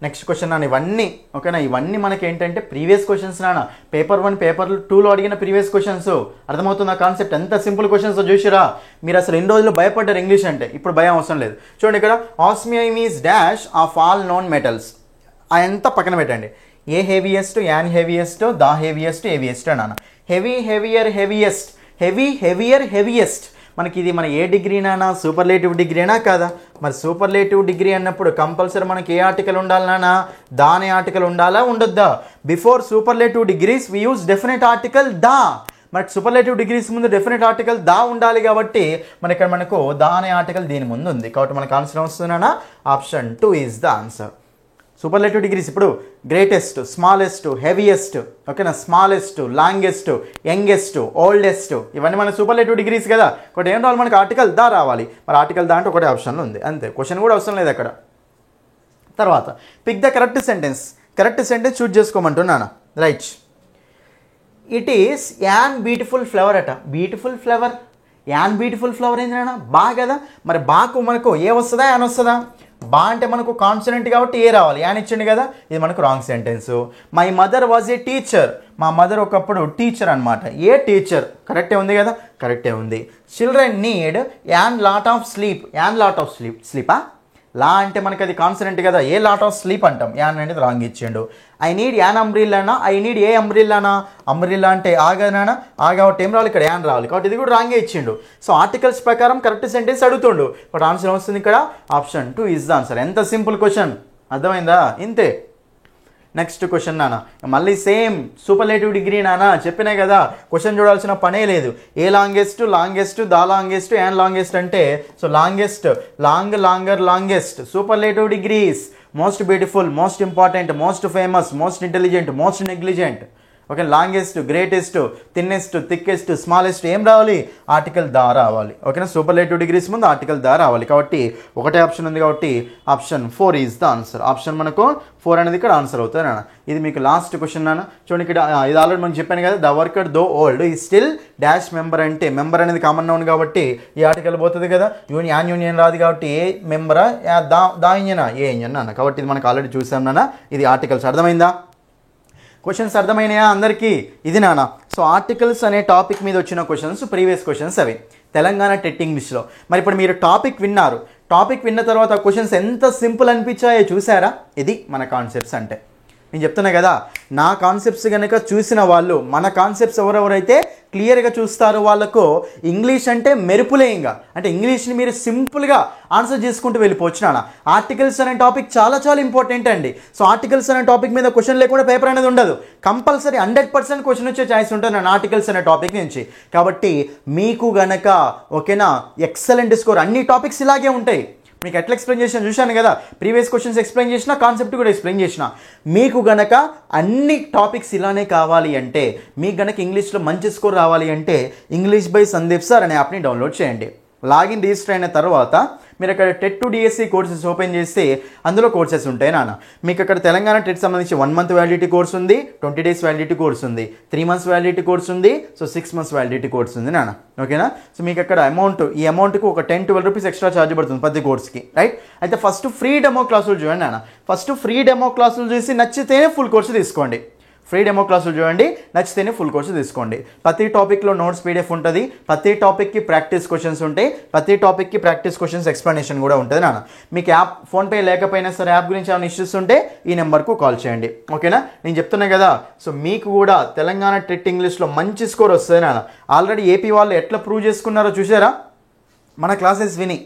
నెక్స్ట్ క్వశ్చన్ నాన్న, ఇవన్నీ ఓకేనా, ఇవన్నీ మనకి ఏంటంటే ప్రీవియస్ క్వశ్చన్స్ నాన్న. పేపర్ 1 పేపర్ 2లో అడిగిన ప్రీవియస్ క్వశ్చన్స్. అర్థమవుతుంది ఆ కాన్సెప్ట్, ఎంత సింపుల్ క్వశ్చన్స్ చూసిరా. మీరు అసలు ఎన్ని రోజులు భయపడ్డారు ఇంగ్లీష్ అంటే, ఇప్పుడు భయం అవసరం లేదు. చూడండి ఇక్కడ osmium is dash of all known metals, అంతా పక్కన పెట్టండి. A heaviest, an heaviest, the heaviest, heaviest నాన్న. Heavy heavier heaviest, heavy heavier heaviest. మనకి ఇది మన ఏ డిగ్రీనా, సూపర్లేటివ్ డిగ్రీనా కాదా. మరి సూపర్లేటివ్ డిగ్రీ అన్నప్పుడు కంపల్సరీ మనకి ఏ ఆర్టికల్ ఉండాలన్నా, దాని ఆర్టికల్ ఉండాలా ఉండొద్దా. Before superlative degrees we use definite article the. మనకి సూపర్లేటివ్ డిగ్రీస్ ముందు డెఫినెట్ ఆర్టికల్ దా ఉండాలి కాబట్టి మన ఇక్కడ మనకు దా అనే ఆర్టికల్ దీని ముందు ఉంది కాబట్టి మనకు ఆన్సర్ వస్తుందన్నా option 2 is the answer. Superlative degrees ఇప్పుడు గ్రేటెస్ట్, స్మాలెస్ట్, హెవీయెస్ట్, ఓకేనా, స్మాలెస్ట్, లాంగెస్ట్, యంగెస్ట్, ఓల్డెస్ట్, ఇవన్నీ మన సూపర్లేటివ్ డిగ్రీస్ కదా. ఒకటి ఏం రావాలి మనకు ఆర్టికల్ దా రావాలి. మరి ఆర్టికల్ దా అంటే ఒకటే ఆప్షన్లో ఉంది అంతే, క్వశ్చన్ కూడా అవసరం లేదు అక్కడ. తర్వాత pick the correct sentence choose చేసుకోమంటున్నాను. Right, it is an beautiful flower అట. Beautiful flower, an beautiful flower ఏంటన్నా బా కదా. మరి బాకు మనకు ఏ వస్తుందా యాన్ వస్తుందా. బా అంటే మనకు కాన్సనెంట్ కాబట్టి ఏ రావాలి, యాన్ ఇచ్చింది కదా, ఇది మనకు wrong sentence. My mother was a teacher, మా మదర్ ఒకప్పుడు టీచర్ అనమాట. ఏ టీచర్ కరెక్టే ఉంది కదా, కరెక్టే ఉంది. Children need an lot of sleep, an lot of స్లీపా, లా అంటే మనకి అది కాన్సనెంట్ కదా, ఏ లాట్ ఆఫ్ స్లీప్ అంటాం. యాన్ అనేది రాంగ్ ఇచ్చిండు. ఐ నీడ్ యాన్ అంబ్రిల్లానా, ఐ నీడ్ ఏ అంబ్రిల్లానా, అంబ్రిల్లా అంటే ఆగానా, ఆగా ఒకటి ఏం రావాలి, ఇక్కడ యాన్ రావాలి, కాబట్టి ఇది కూడా రాంగే ఇచ్చిండు. సో ఆర్టికల్స్ ప్రకారం కరెక్ట్ సెంటెన్స్ అడుగుతుండు, బట్ ఆన్సర్ వస్తుంది ఇక్కడ ఆప్షన్ 2 ఇస్ ద ఆన్సర్. ఎంత సింపుల్ క్వశ్చన్, అర్థమైందా? ఇంతే. నెక్స్ట్ క్వశ్చన్ నాన్న, మళ్ళీ సేమ్ సూపర్లేటివ్ డిగ్రీ నాన్న, చెప్పినా కదా క్వశ్చన్ చూడాల్సిన పనే లేదు. A longest, longest, the longest, and longest అంటే so longest, long, longer, longest, superlative degrees, most beautiful, most important, most famous, most intelligent, most negligent. Okay, longest, greatest, thinnest, thickest, smallest ఏం రావాలి, ఆర్టికల్ దా రావాలి. ఓకేనా, సూపర్లేటివ్ డిగ్రీస్ ముందు ఆర్టికల్ దా రావాలి. కాబట్టి ఒకటే ఆప్షన్ ఉంది, కాబట్టి option 4 is the answer. Option మనకు 4 అనేది ఇక్కడ ఆన్సర్ అవుతుంది నాన్న. ఇది మీకు లాస్ట్ క్వశ్చన్ నాన్న. చూడండి ఇక్కడ, ఇది ఆల్రెడీ మనం చెప్పాను కదా, ద వర్కర్ దో ఓల్డ్ ఈ స్టిల్ డాష్ మెంబర్ అంటే మెంబర్ అనేది కామన్ నౌన్ కాబట్టి ఈ ఆర్టికల్ పోతుంది కదా. యూనియన్ రాదు కాబట్టి ఏ మెంబరా, దా ఇంజనా, ఏ ఇంజన్ నాన్న. కాబట్టి ఇది మనకు ఆల్రెడీ చూసాం నాన్న. ఇది ఆర్టికల్స్. అర్థమైందా? క్వశ్చన్స్ అర్థమైనాయా అందరికీ? ఇది నాన్న. సో ఆర్టికల్స్ అనే టాపిక్ మీద వచ్చిన క్వశ్చన్స్, ప్రీవియస్ క్వశ్చన్స్ అవి తెలంగాణ టెట్ ఇంగ్లీష్లో. మరి ఇప్పుడు మీరు టాపిక్ విన్నారు, టాపిక్ విన్న తర్వాత క్వశ్చన్స్ ఎంత సింపుల్ అనిపించాయో చూసారా? ఇది మన కాన్సెప్ట్స్ అంటే. నేను చెప్తున్నా కదా, నా కాన్సెప్ట్స్ కనుక చూసిన వాళ్ళు, మన కాన్సెప్ట్స్ ఎవరెవరైతే క్లియర్గా చూస్తారో వాళ్ళకు ఇంగ్లీష్ అంటే మెరుపులే. ఇంకా అంటే ఇంగ్లీష్ని మీరు సింపుల్గా ఆన్సర్ చేసుకుంటూ వెళ్ళిపోవచ్చు నాన్న. ఆర్టికల్స్ అనే టాపిక్ చాలా చాలా ఇంపార్టెంట్ అండి. సో ఆర్టికల్స్ అనే టాపిక్ మీద క్వశ్చన్ లేకుండా పేపర్ అనేది ఉండదు. కంపల్సరీ 100% క్వశ్చన్ వచ్చే ఛాయిస్ ఉంటుంది నాన్న ఆర్టికల్స్ అనే టాపిక్ నుంచి. కాబట్టి మీకు గనక ఓకేనా, ఎక్సలెంట్ స్కోర్. అన్ని టాపిక్స్ ఇలాగే ఉంటాయి. మీకు ఎట్లా ఎక్స్ప్లెయిన్ చేసిన చూశాను కదా, ప్రీవియస్ క్వశ్చన్స్ ఎక్స్ప్లెయిన్ చేసిన, కాన్సెప్ట్ కూడా ఎక్స్ప్లెయిన్ చేసిన. మీకు గనక అన్ని టాపిక్స్ ఇలానే కావాలి అంటే, మీకు గనక ఇంగ్లీష్లో మంచి స్కోర్ రావాలి అంటే ఇంగ్లీష్ బై సందీప్ సార్ అనే యాప్ని డౌన్లోడ్ చేయండి. లాగిన్ రిజిస్టర్ అయిన తర్వాత మీరు అక్కడ TET to DSC courses open చేస్తే అందులో కోర్సెస్ ఉంటాయి నాన్న. మీకు అక్కడ తెలంగాణ టెట్ సంబంధించి 1 month వ్యాలిడిటీ కోర్స్ ఉంది, 20 days వ్యాలిడిటీ కోర్స్ ఉంది, 3 months వ్యాలిడిటీ కోర్స్ ఉంది, సో 6 months వ్యాలిడిటీ కోర్స్ ఉంది నాన్న. ఓకేనా? సో మీకు అక్కడ అమౌంట్, ఈ అమౌంట్కి ఒక 10-12 రూపీస్ ఎక్స్ట్రా ఛార్జ్ పడుతుంది ప్రతి కోర్స్కి, రైట్? అయితే ఫస్ట్ ఫ్రీ డెమో క్లాసులు చూడండి నాన్న. ఫస్ట్ ఫ్రీ డెమో క్లాసులు చూసి నచ్చితేనే ఫుల్ కోర్సు తీసుకోండి. ఫ్రీ డెమో క్లాసులు చూడండి, నచ్చితేనే ఫుల్ కోర్సు తీసుకోండి. ప్రతి టాపిక్లో నోట్స్ పీడిఎఫ్ ఉంటుంది, ప్రతి టాపిక్కి ప్రాక్టీస్ క్వశ్చన్స్ ఉంటాయి, ప్రతి టాపిక్కి ప్రాక్టీస్ క్వశ్చన్స్ ఎక్స్ప్లెనేషన్ కూడా ఉంటుంది నాన్న. మీకు యాప్ ఫోన్పే లేకపోయినా సరే యాప్ గురించి ఏమైనా ఇష్యూస్ ఉంటే ఈ నెంబర్కు కాల్ చేయండి. ఓకేనా? నేను చెప్తున్నా కదా, సో మీకు కూడా తెలంగాణ టెట్ ఇంగ్లీష్లో మంచి స్కోర్ వస్తుంది నాన్న. ఆల్రెడీ ఏపీ వాళ్ళు ఎట్లా ప్రూవ్ చేసుకున్నారో చూసారా? మన క్లాసెస్ విని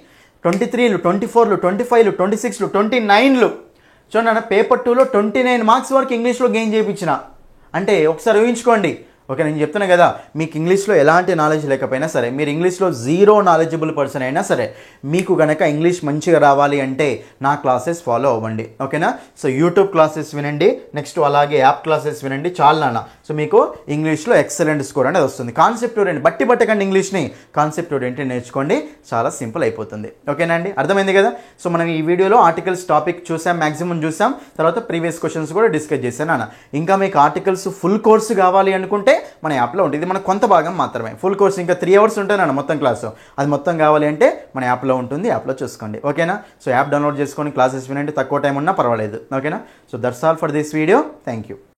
23లు, 24లు, 25లు, 26లు, 29లు. చూడండి, పేపర్ 2లో 29 మార్క్స్ వరకు ఇంగ్లీష్లో గెయిన్ చేయించిన అంటే ఒకసారి ఊహించుకోండి. ఓకే, నేను చెప్తున్నా కదా, మీకు ఇంగ్లీష్లో ఎలాంటి నాలెడ్జ్ లేకపోయినా సరే, మీరు ఇంగ్లీష్లో జీరో నాలెడ్జబుల్ పర్సన్ అయినా సరే, మీకు గనక ఇంగ్లీష్ మంచిగా రావాలి అంటే నా క్లాసెస్ ఫాలో అవ్వండి. ఓకేనా? సో యూట్యూబ్ క్లాసెస్ వినండి, నెక్స్ట్ అలాగే యాప్ క్లాసెస్ వినండి, చాలా నాన్న. సో మీకు ఇంగ్లీష్లో ఎక్సలెంట్ స్కోర్ అనేది వస్తుంది. కాన్సెప్ట్ ఓరియంటెడ్, బట్టి పట్టకండి ఇంగ్లీష్ని, కాన్సెప్ట్ ఓరియంటెడ్ నేర్చుకోండి, చాలా సింపుల్ అయిపోతుంది. ఓకేనా అండి? అర్థమైంది కదా? సో మనం ఈ వీడియోలో ఆర్టికల్స్ టాపిక్ చూసాం, మ్యాక్సిమం చూసాం, తర్వాత ప్రీవియస్ క్వశ్చన్స్ కూడా డిస్కస్ చేశాను నాన్న. ఇంకా మీకు ఆర్టికల్స్ ఫుల్ కోర్సు కావాలి అనుకుంటే మన యాప్లో ఉంటుంది. ఇది మన కొంత భాగం మాత్రమే. ఫుల్ కోర్స్ ఇంకా 3 hours ఉంటాను మొత్తం క్లాసు. అది మొత్తం కావాలి అంటే మన యాప్లో ఉంటుంది, యాప్లో చూసుకోండి. ఓకేనా? సో యాప్ డౌన్లోడ్ చేసుకొని క్లాసెస్ వినండి, తక్కువ టైం ఉన్నా పర్వాలేదు. ఓకేనా? So that's all for this video. Thank you.